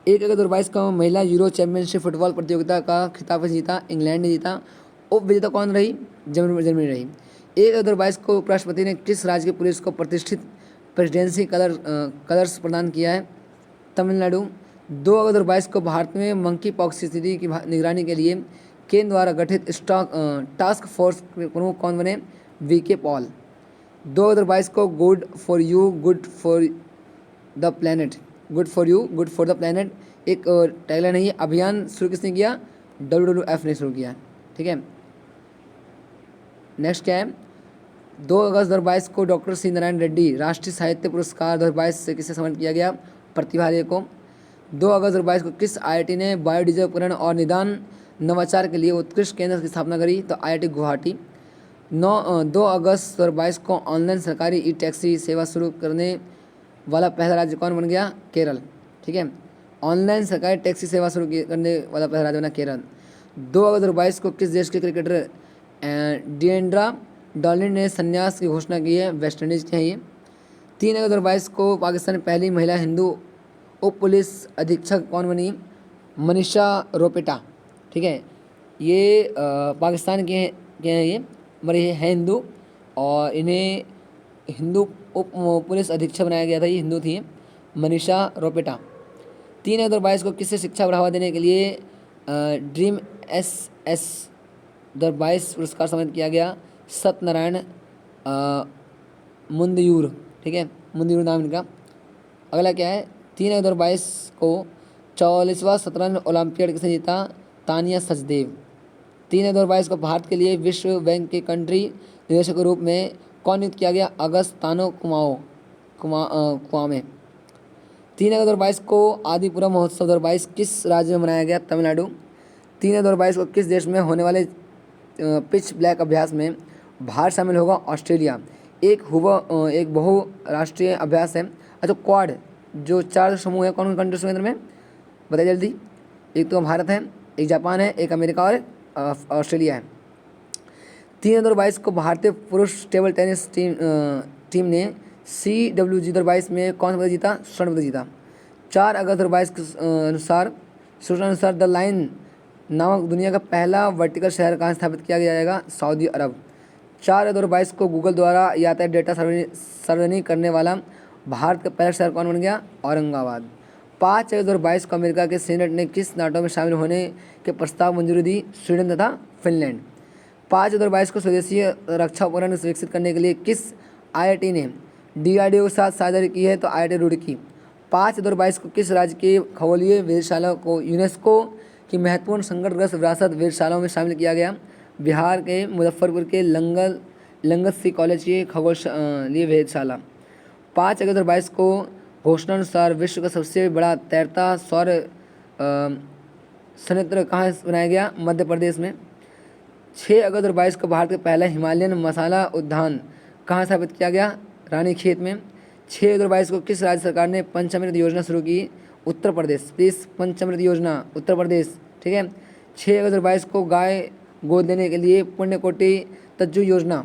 1 अगस्त 2022 को महिला यूरो चैंपियनशिप फुटबॉल प्रतियोगिता का खिताब जीता? इंग्लैंड ने जीता। उप विजेता कौन रही? जर्मनी रही। 1 अगस्त 2022 को उपराष्ट्रपति ने किस राज्य की पुलिस को प्रतिष्ठित प्रेसिडेंसी कलर्स प्रदान किया है? तमिलनाडु। 2 अगस्त 2022 को भारत में मंकी पॉक्स की स्थिति की निगरानी के लिए केंद्र द्वारा गठित टास्क फोर्स के प्रमुख कौन बने? VK Paul. 2 अगस्त 2022 को good for you good for the planet एक टैगलाइन है। ये अभियान शुरू किसने किया? WWF ने शुरू किया। ठीक है। नेक्स्ट क्या है? 2 अगस्त 2022 को डॉक्टर सी नारायण रेड्डी राष्ट्रीय साहित्य पुरस्कार 2022 से किसे सम्मानित किया गया? प्रतिभा रे को। 2 अगस्त 2022 को किस IIT ने बायोडीजल उपकरण और निदान नवाचार के लिए उत्कृष्ट केंद्र की स्थापना करी? तो IIT गुवाहाटी। 2 अगस्त 2022 को ऑनलाइन सरकारी ई-टैक्सी सेवा शुरू करने वाला पहला राज्य कौन बन गया? केरल। ठीक है, ऑनलाइन सरकारी टैक्सी सेवा शुरू करने वाला पहला राज्य बना केरल। 2 अगस्त 2022 को किस देश के क्रिकेटर डिएंड्रा डॉलिन ने संन्यास की घोषणा की है? वेस्ट इंडीज़ की है ये। 3 अगस्त 2022 को पाकिस्तान में पहली महिला हिंदू उप पुलिस अधीक्षक कौन बनी? मनीषा रोपेटा। ठीक है, ये पाकिस्तान के हैं ये, मगर ये है हिंदू और इन्हें हिंदू उप पुलिस अधीक्षक बनाया गया था। ये हिंदू थी मनीषा रोपेटा। 3 अगस्त 2022 को किससे शिक्षा बढ़ावा देने के लिए ड्रीम SS 2022 पुरस्कार सम्मानित किया गया? सत्यनारायण मुंदयूर। ठीक है, मुंदयूर नाम इनका। अगला क्या है? 3 अगस्त 2022 को 44वां शतरंज ओलंपियाड किसने जीता? तानिया सचदेव। 3 अगस्त 2022 को भारत के लिए विश्व बैंक के कंट्री निदेशक के रूप में कौन नियुक्त किया गया? अगस्तानो कुआमे। 3 अगस्त 2022 को आदिपुरम महोत्सव 2022 किस राज्य में मनाया गया? तमिलनाडु। 3 अगस्त 2022 को किस देश में होने वाले पिच ब्लैक अभ्यास में भारत शामिल होगा? ऑस्ट्रेलिया। एक बहुराष्ट्रीय अभ्यास है। अच्छा, क्वाड जो 4 समूह है कौन कौन कंट्रीज के अंदर में, बताइए जल्दी। एक तो भारत है, एक जापान है, एक अमेरिका और ऑस्ट्रेलिया है। 3 2022 को भारतीय पुरुष टेबल टेनिस टीम ने CWG 2022 में कौन सा पदक जीता, स्वर्ण पदक जीता। 4 अगस्त 2022 के अनुसार सूचना अनुसार द लाइन नामक दुनिया का पहला वर्टिकल शहर कहाँ स्थापित किया जाएगा, सऊदी अरब। 4 अगस्त 2022 को गूगल द्वारा यातायात डेटा सार्वजनिक करने वाला भारत का पहला शहर कौन बन गया, औरंगाबाद। 5 अगस्त 2022 को अमेरिका के सीनेट ने किस नाटो में शामिल होने के प्रस्ताव मंजूरी दी, स्वीडन तथा फिनलैंड। 5 अगस्त 2022 को स्वदेशी रक्षा उपकरण विकसित करने के लिए किस IIT ने DRDO के साथ साझेदारी की है, तो IIT रुड़की। 5 अगस्त 2022 को किस राज्य की खगोलीय वेधशाला को यूनेस्को की महत्वपूर्ण संकटग्रस्त विरासत वेधशालाओं में शामिल किया गया, बिहार के मुजफ्फरपुर के लंगत सी कॉलेज की खगोलीय वेधशाला। 5 अगस्त 2022 को घोषणानुसार विश्व का सबसे बड़ा तैरता सौर संयंत्र कहाँ बनाया गया, मध्य प्रदेश में। 6 अगस्त 2022 को भारत का पहला हिमालयन मसाला उद्यान कहाँ स्थापित किया गया, रानीखेत में। 6 अगस्त 2022 को किस राज्य सरकार ने पंचामृत योजना शुरू की, उत्तर प्रदेश। प्लीज़, पंचामृत योजना उत्तर प्रदेश, ठीक है। 6 अगस्त 2022 को गाय गोद लेने के लिए पुण्यकोटि तज्जु योजना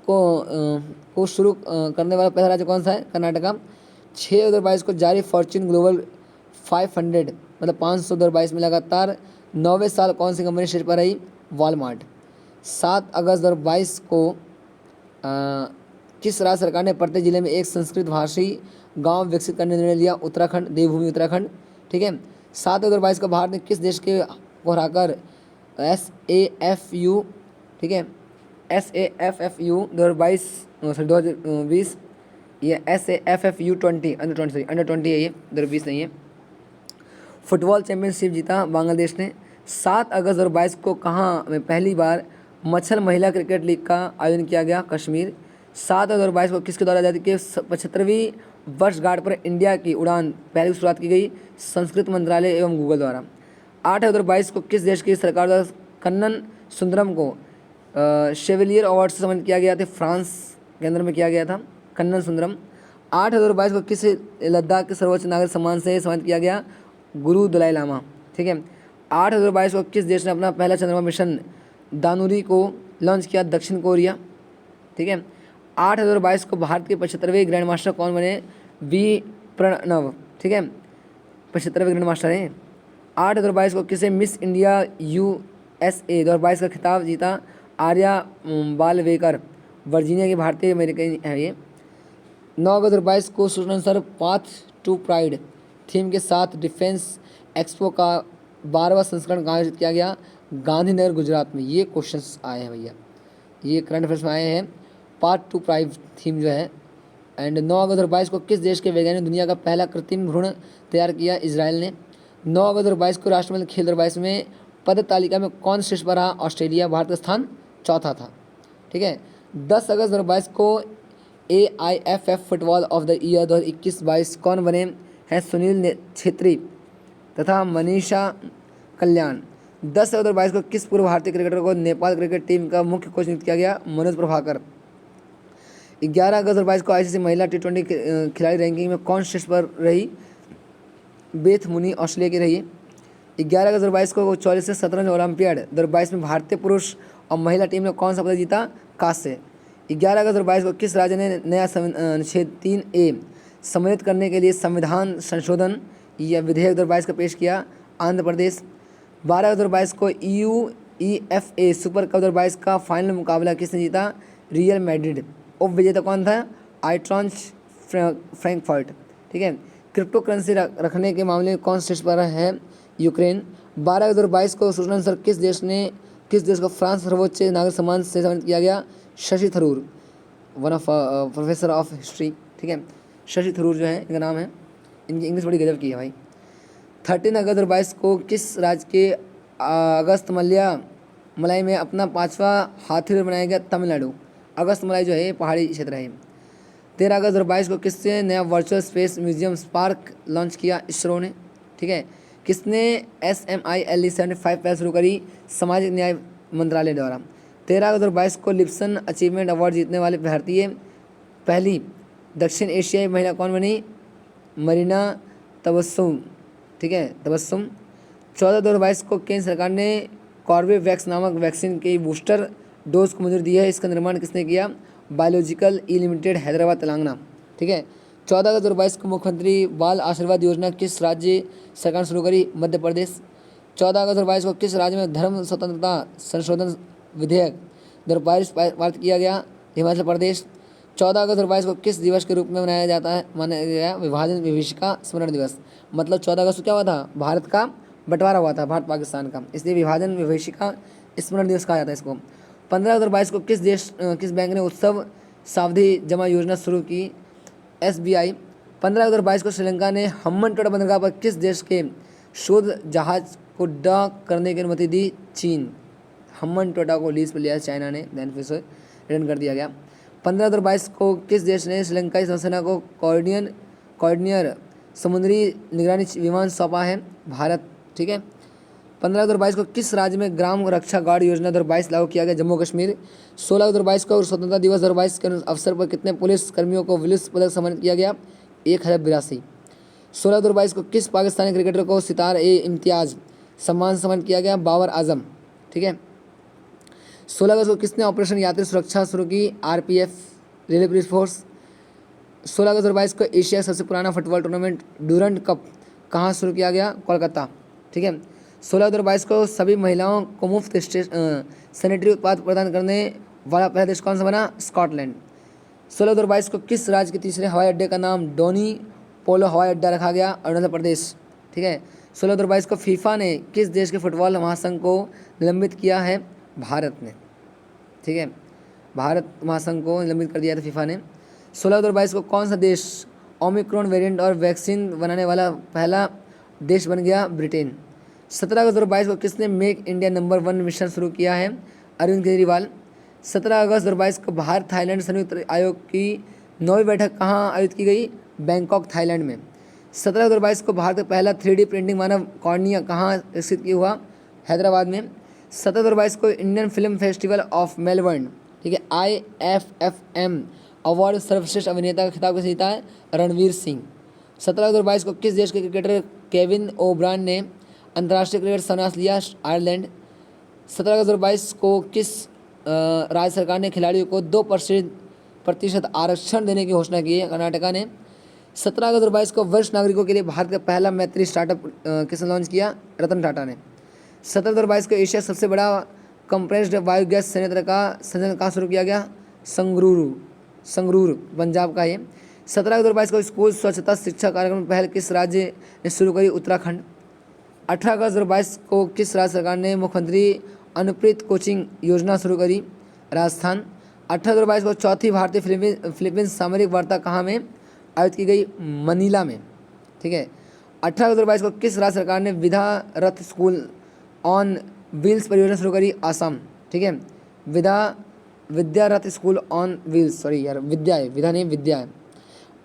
को शुरू करने वाला पहला राज्य कौन सा है, कर्नाटका। 6 अगस्त 2022 को जारी फॉर्च्यून ग्लोबल 500 मतलब 500 2022 में लगातार 9वें साल कौन सी कंपनी शीर्ष पर रही, वॉलमार्ट। 7 अगस्त 2022 को किस राज्य सरकार ने प्रत्येक जिले में एक संस्कृत भाषी गांव विकसित करने का निर्णय लिया, उत्तराखंड, देवभूमि उत्तराखंड, ठीक है। 7 अगस्त 2022 को भारत ने किस देश के को हराकर SAFU, ठीक है, SAFFU 2020 ये SAFFU 20 अंडर 20 है, ये 2020 नहीं है। फुटबॉल चैंपियनशिप जीता बांग्लादेश ने। 7 अगस्त 2022 को कहाँ में पहली बार मच्छर महिला क्रिकेट लीग का आयोजन किया गया, कश्मीर। 7 अगस्त 2022 को किसके द्वारा आज़ादी के 75वीं वर्षगांठ पर इंडिया की उड़ान पहली शुरुआत की गई, संस्कृत मंत्रालय एवं गूगल द्वारा। 8 अगस्त 2022 को किस देश की सरकार द्वारा कन्नन सुंदरम को शेवलियर अवार्ड से सम्मानित किया गया था, फ्रांस के अंदर में किया गया था कन्नन सुंदरम। 8 अगस्त 2022 को किस लद्दाख के सर्वोच्च नागरिक सम्मान से सम्मानित किया गया, गुरु दलाई लामा, ठीक है। 8 अगस्त 2022 को किस देश ने अपना पहला चंद्रमा मिशन दानुरी को लॉन्च किया, दक्षिण कोरिया, ठीक है। 8 अगस्त 2022 को भारत के 75वें ग्रैंड मास्टर कौन बने, वी प्रणव, ठीक है, 75वें ग्रैंड मास्टर हैं। 8 अगस्त 2022 को किसे मिस इंडिया USA 2022 का खिताब जीता, आर्या बालवेकर, वर्जीनिया की भारतीय अमेरिकन है ये। 9 अगस्त 2022 को सूचना अनुसार पाथ टू प्राइड थीम के साथ डिफेंस एक्सपो का 12वां संस्करण कहाँ आयोजित किया गया, गांधीनगर, गुजरात में। ये क्वेश्चंस आए हैं भैया, ये करंट अफेयर्स में आए हैं, पार्ट 2 प्राइड थीम जो है। एंड 9 अगस्त 2022 को किस देश के वैज्ञानिक दुनिया का पहला कृत्रिम भ्रूण तैयार किया, इजराइल ने। 9 अगस्त 2022 को राष्ट्रमंडल खेल 2022 में पदक तालिका में कौन शीर्ष पर रहा, ऑस्ट्रेलिया, भारत का स्थान चौथा था, ठीक है। 10 अगस्त 2022 को AIFF football of the year 2021-22 कौन बने हैं, सुनील छेत्री तथा मनीषा कल्याण। 10 अगस्त 2022 को किस पूर्व भारतीय क्रिकेटर को नेपाल क्रिकेट टीम का मुख्य कोच नियुक्त किया गया, मनोज प्रभाकर। 11 अगस्त 2022 को ICC महिला T20 खिलाड़ी रैंकिंग में कौन शीर्ष पर रही, बेथ मुनी, ऑस्ट्रेलिया की रही। 11 अगस्त 2022 को 44वें शतरंज ओलंपियाड 2022 में भारतीय पुरुष और महिला टीम ने कौन सा पदक जीता, कांस्य। 11 अगस्त 2022 को किस राज्य ने नया अनुच्छेद 3A सम्मिलित करने के लिए संविधान संशोधन या विधेयक 2022 का पेश किया, आंध्र प्रदेश। 12 अगस्त 2022 को UEFA सुपर कप 2022 का फाइनल मुकाबला किसने जीता, रियल मैड्रिड। उप विजेता कौन था, आइट्रॉन्च फ्रैंकफर्ट, ठीक है। क्रिप्टो करेंसी रखने के मामले में कौन शीर्ष पर है, यूक्रेन। 12 अगस्त 2022 को सूचना अनुसार किस देश को फ्रांस सर्वोच्च नागरिक सम्मान से सम्मानित किया गया, Shashi Tharoor, one of professor of history, ठीक है। शशि थरूर जो है इनका नाम है, इनकी इंग्लिश बड़ी गजब की है भाई। 13 अगस्त 2022 को किस राज्य के अगस्त मलाई में अपना 5वां हाथी रेल बनाया गया, तमिलनाडु। अगस्त मलाई जो है पहाड़ी क्षेत्र है। 13 अगस्त 2022 को किसने नया virtual space museum spark launch किया, इसरो ने, ठीक है। किसने SMILE 75 पहल शुरू करी, सामाजिक न्याय मंत्रालय द्वारा। 13 अगस्त 2022 को लिप्सन अचीवमेंट अवार्ड जीतने वाले भारतीय पहली दक्षिण एशियाई महिला कौन बनी? मरीना तबस्सुम, ठीक है, तबस्सुम। 14/2022 को केंद्र सरकार ने कॉर्बेवैक्स नामक वैक्सीन की बूस्टर डोज को मंजूरी दी है। इसका निर्माण किसने किया? बायोलॉजिकल ई लिमिटेड, हैदराबाद, तेलंगाना, ठीक है। 14 अगस्त 2022 को मुख्यमंत्री बाल आशीर्वाद योजना किस राज्य सरकार ने शुरू करी? मध्य प्रदेश। 14 अगस्त 2022 को किस राज्य में धर्म स्वतंत्रता संशोधन विधेयक 2022 पारित किया गया? हिमाचल प्रदेश। 14 अगस्त 2022 को किस दिवस के रूप में मनाया गया? विभाजन विभीषिका स्मरण दिवस। मतलब 14 अगस्त को क्या हुआ था? भारत का बंटवारा हुआ था, भारत पाकिस्तान का, इसलिए विभाजन विभीषिका स्मरण दिवस कहा जाता है इसको। 15 अगस्त 2022 को किस बैंक ने उत्सव सावधि जमा योजना शुरू की? SBI। 15 अगस्त 2022 को श्रीलंका ने हम्बन टोटा बंदरगाह पर किस देश के शोध जहाज को डॉक करने की अनुमति दी? चीन। हम्बन टोटा को लीज पर लिया चाइना ने, देन फिर से रिटर्न कर दिया गया। 15 अगस्त 2022 को किस देश ने श्रीलंकाई नौसेना को कॉर्डिनियर समुद्री निगरानी विमान सौंपा है? भारत, ठीक है। 15 अगस्त 2022 को किस राज्य में ग्राम रक्षा गार्ड योजना 2022 लागू किया गया? जम्मू कश्मीर। 16 अगस्त 2022 को स्वतंत्रता दिवस 2022 के अवसर पर कितने पुलिस कर्मियों को विलिस पदक सम्मानित किया गया? 1082। 16 अगस्त 2022 को किस पाकिस्तानी क्रिकेटर को सितार-ए-इम्तियाज सम्मान सम्मानित किया गया? बाबर आजम, ठीक है। 16 अगस्त को किसने ऑपरेशन यात्री सुरक्षा शुरू की? RPF, railway police force. 16 अगस्त 2022 को एशिया का सबसे पुराना फुटबॉल टूर्नामेंट डूरंट कप कहाँ शुरू किया गया? कोलकाता, ठीक है। 16 अगस्त 2022 को सभी महिलाओं को मुफ्त सैनिटरी उत्पाद प्रदान करने वाला पहला देश कौन सा बना? स्कॉटलैंड। 16 अगस्त 2022 को किस राज्य के तीसरे हवाई अड्डे का नाम डोनी पोलो हवाई अड्डा रखा गया? अरुणाचल प्रदेश, ठीक है। 16 अगस्त 2022 को फीफा ने किस देश के फुटबॉल महासंघ को निलंबित किया है? भारत ने, ठीक है, भारत महासंघ को निलंबित कर दिया था फीफा ने। 16 अगस्त 2022 को कौन सा देश ओमिक्रॉन वेरिएंट और वैक्सीन बनाने वाला पहला देश बन गया? ब्रिटेन। 17 अगस्त 2022 को किसने मेक इंडिया नंबर 1 मिशन शुरू किया है? अरविंद केजरीवाल। 17 अगस्त 2022 को भारत थाईलैंड संयुक्त आयोग की 9वीं बैठक कहाँ आयोजित की गई? बैंकॉक, थाईलैंड में। 17 अगस्त 2022 को भारत का पहला 3D प्रिंटिंग मानव कॉर्निया कहाँ विकसित किया हुआ? हैदराबाद में। 17 अगस्त 2022 को Indian film festival of Melbourne, ठीक है, IFFM अवार्ड सर्वश्रेष्ठ अभिनेता का खिताब किसे जीता है? रणवीर सिंह। 17 अगस्त 2022 को किस देश के क्रिकेटर केविन ओब्रायन ने अंतर्राष्ट्रीय क्रिकेट संन्यास लिया? आयरलैंड। 17 अगस्त 2022 को किस राज्य सरकार ने खिलाड़ियों को 2% आरक्षण देने की घोषणा की है? कर्नाटका ने। 17 अगस्त 2022 को वरिष्ठ नागरिकों के लिए भारत का पहला मैत्री स्टार्टअप किसने लॉन्च किया? रतन टाटा ने। 17 अगस्त 2022 को एशिया सबसे बड़ा कंप्रेस्ड बायोगैस संयंत्र का संचालन कहाँ शुरू किया गया? संगरूर, पंजाब का ये। 17 अगस्त 2022 को स्कूल स्वच्छता शिक्षा कार्यक्रम पहल किस राज्य ने शुरू करी? उत्तराखंड। 18 अगस्त 2022 को किस राज्य सरकार ने मुख्यमंत्री अनुप्रीत कोचिंग योजना शुरू करी? राजस्थान। 18 अगस्त 2022 को चौथी भारतीय फिलीपींस सामरिक वार्ता कहाँ में आयोजित की गई? मनीला में, ठीक है। 18 अगस्त 2022 को किस राज्य सरकार ने विधा रथ स्कूल ऑन व्हील्स परियोजना शुरू करी? आसाम, ठीक है। विद्या रथ स्कूल ऑन व्हील्स, सॉरी यार, विद्या है, विधा नहीं विद्या है।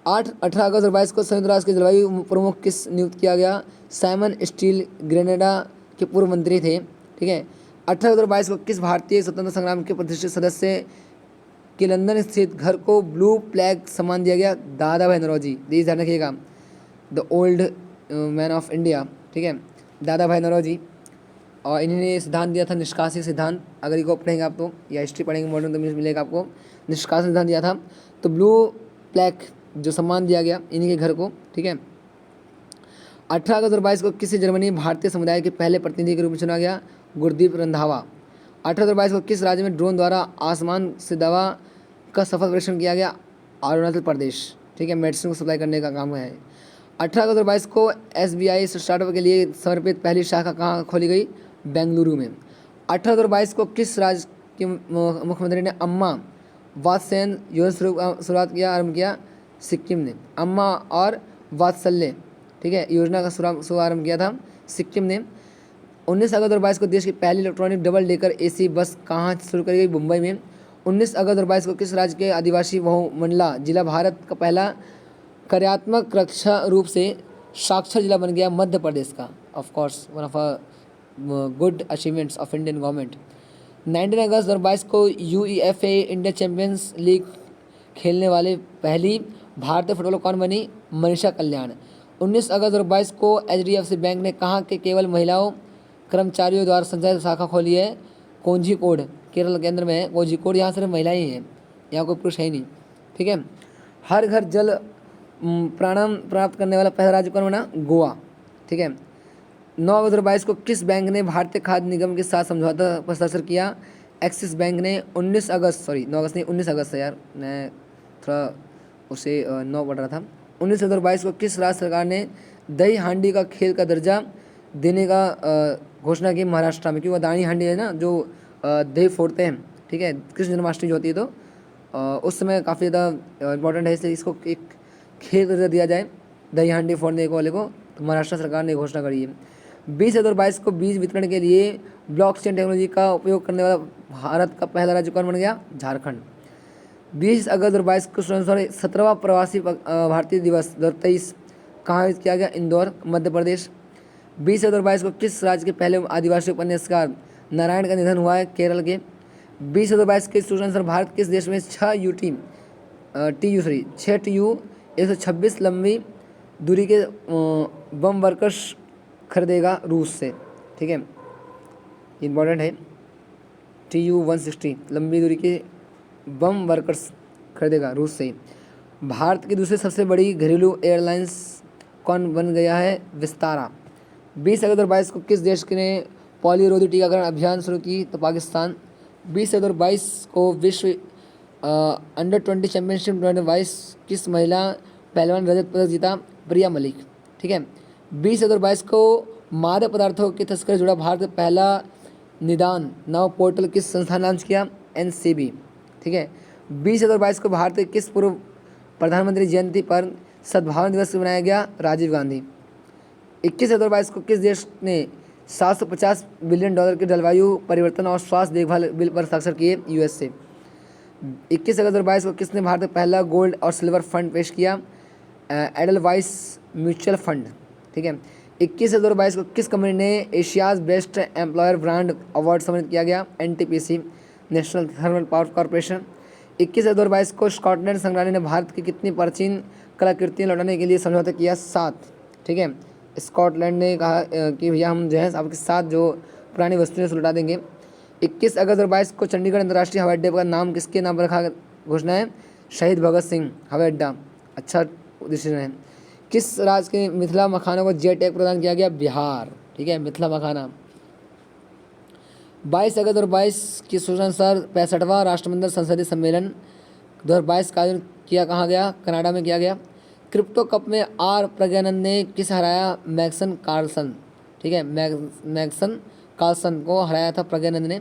18 अगस्त 2022 को संयुक्त राष्ट्र के जलवायु प्रमुख किस नियुक्त किया गया? साइमन स्टील ग्रेनेडा के पूर्व मंत्री थे, ठीक है। 18 अगस्त 2022 को किस भारतीय स्वतंत्रता संग्राम के प्रतिष्ठित सदस्य के लंदन स्थित घर को ब्लू फ्लैग सम्मान दिया गया? दादा भाई नौरोजी, प्लीज ध्यान रखिएगा, the old man of India, ठीक है, दादा भाई नौरोजी। और इन्होंने सिद्धांत दिया था निष्कासित सिद्धांत, अगर इसको पढ़ेंगे आप तो, या हिस्ट्री पढ़ेंगे मॉडर्न तो मिलेगा आपको, निष्कासित सिद्धांत दिया था। तो ब्लू फ्लैग जो सम्मान दिया गया इन्हीं के घर को, ठीक है। 18 अगस्त 2022 को किसी जर्मनी भारतीय समुदाय के पहले प्रतिनिधि के रूप में चुना गया? गुरदीप रंधावा। 18 अगस्त 2022 को किस राज्य में ड्रोन द्वारा आसमान से दवा का सफल परीक्षण किया गया? अरुणाचल प्रदेश, ठीक है, मेडिसिन को सप्लाई करने का काम है। 18 अगस्त 2022 को SBI स्टार्टअप के लिए समर्पित पहली शाखा कहाँ खोली गई? बेंगलुरु में। 18 अगस्त 2022 को किस राज्य के मुख्यमंत्री ने अम्मा वात्सल्य योजना शुरुआत किया, आरंभ किया? सिक्किम ने। अम्मा और वात्सल्य, ठीक है, योजना का शुभारंभ किया था सिक्किम ने। 19 अगस्त 2022 को देश की पहली इलेक्ट्रॉनिक डबल डेकर AC बस कहाँ शुरू करी गई? मुंबई में। 19 अगस्त 2022 को किस राज्य के आदिवासी बहुमंडला जिला भारत का पहला कार्यात्मक रक्षा रूप से साक्षर जिला बन गया? मध्य प्रदेश का। Of course one of a good achievements of Indian government. 19 अगस्त 2022 को UEFA इंडिया चैंपियंस लीग खेलने वाले पहली भारतीय फुटबॉलर कौन बनी? मनीषा कल्याण। 19 अगस्त 2022 को HDFC बैंक ने कहा कि केवल महिलाओं कर्मचारियों द्वारा संचालित शाखा खोली है कोझिकोड, केरल के अंदर में है कोझिकोड। यहाँ सिर्फ महिलाएं ही हैं, यहाँ कोई पुरुष है ही नहीं। ठीक है। हर घर जल प्राणम प्राप्त करने वाला पहला राज्य कौन बना? गोवा। ठीक है। 9 अगस्त 2022 को किस बैंक ने भारतीय खाद्य निगम के साथ समझौता पर हस्ताक्षर किया? एक्सिस बैंक ने। 19 अगस्त 19 अगस्त है यार, मैं थोड़ा उसे 9 पढ़ रहा था। 19 अगस्त 2022 को किस राज्य सरकार ने दही हांडी का खेल का दर्जा देने का घोषणा की? महाराष्ट्र में। क्योंकि दानी हांडी है ना, जो दही फोड़ते हैं। ठीक है। कृष्ण जन्माष्टमी जो होती है तो उस समय काफ़ी ज़्यादा इम्पोर्टेंट है, इसलिए इसको एक खेल का दर्जा दिया जाए दही हांडी फोड़ने वाले को, तो महाराष्ट्र सरकार ने घोषणा करी है। 20 अगस्त 2022 को बीज वितरण के लिए ब्लॉकचेन टेक्नोलॉजी का उपयोग करने वाला भारत का पहला राज्य कौन बन गया? झारखंड। 20 अगस्त 2022 को 17वां प्रवासी भारतीय दिवस 2023 कहाँ आयोजित किया गया? इंदौर, मध्य प्रदेश। 20 अगस्त 2022 को किस राज्य के पहले आदिवासी उपन्यासकार नारायण का निधन हुआ है? केरल के। 20 अगस्त 2022 के सूचनानुसार भारत किस देश में 6 TU 126 लंबी दूरी के बम वर्कर्स खरीदेगा? रूस से। ठीक है, इंपॉर्टेंट है। TU 160 लंबी दूरी के बम वर्कर्स खरीदेगा रूस से। भारत की दूसरी सबसे बड़ी घरेलू एयरलाइंस कौन बन गया है? विस्तारा। 20 अगस्त 2022 को किस देश ने पोलियो रोधी टीकाकरण अभियान शुरू की? तो पाकिस्तान। 20 अगस्त 2022 को विश्व अंडर 20 चैंपियनशिप 2022 किस महिला पहलवान रजत पदक जीता? प्रिया मलिक। ठीक है। 20 अगस्त 2022 को मादक पदार्थों की तस्करी जुड़ा भारत का पहला निदान नव पोर्टल किस संस्थान ने लॉन्च किया? NCB। ठीक है। 20 अगस्त 2022 को भारत के किस पूर्व प्रधानमंत्री जयंती पर सद्भावना दिवस मनाया गया? राजीव गांधी। 21 अगस्त 2022 को किस देश ने $750 बिलियन के जलवायु परिवर्तन और स्वास्थ्य देखभाल बिल पर हस्ताक्षर किए? USA। 21 अगस्त 2022 को किसने भारत का पहला गोल्ड और सिल्वर फंड पेश किया? Edelweiss mutual fund. ठीक है। 21 अगस्त 2022 को किस कंपनी ने Asia's best employer brand award सम्मानित किया गया? NTPC, national thermal power corporation. 21 अगस्त 2022 को स्कॉटलैंड संग्रहालय ने भारत की कितनी प्राचीन कलाकृतियाँ लौटाने के लिए समझौता किया? 7। ठीक है। स्कॉटलैंड ने कहा कि भैया हम जो है आपके साथ जो पुरानी वस्तुएं लौटा देंगे। 21 अगस्त 2022 को चंडीगढ़ अंतर्राष्ट्रीय हवाई अड्डे का नाम किसके नाम पर रखा घोषणा है? शहीद भगत सिंह हवाई अड्डा। अच्छा डिसीजन है। किस राज्य के मिथिला मखाना को जे टैग प्रदान किया गया? बिहार। ठीक है, मिथिला मखाना। 22 अगस्त 2022 की सूचनानुसार 65वां राष्ट्रमंडल संसदीय सम्मेलन 2022 का आयोजन किया कहाँ गया? कनाडा में किया गया। क्रिप्टो कप में आर प्रज्ञानंद ने किसे हराया? मैग्सन कार्लसन। ठीक है, मैग्सन कार्लसन को हराया था प्रज्ञानंद ने।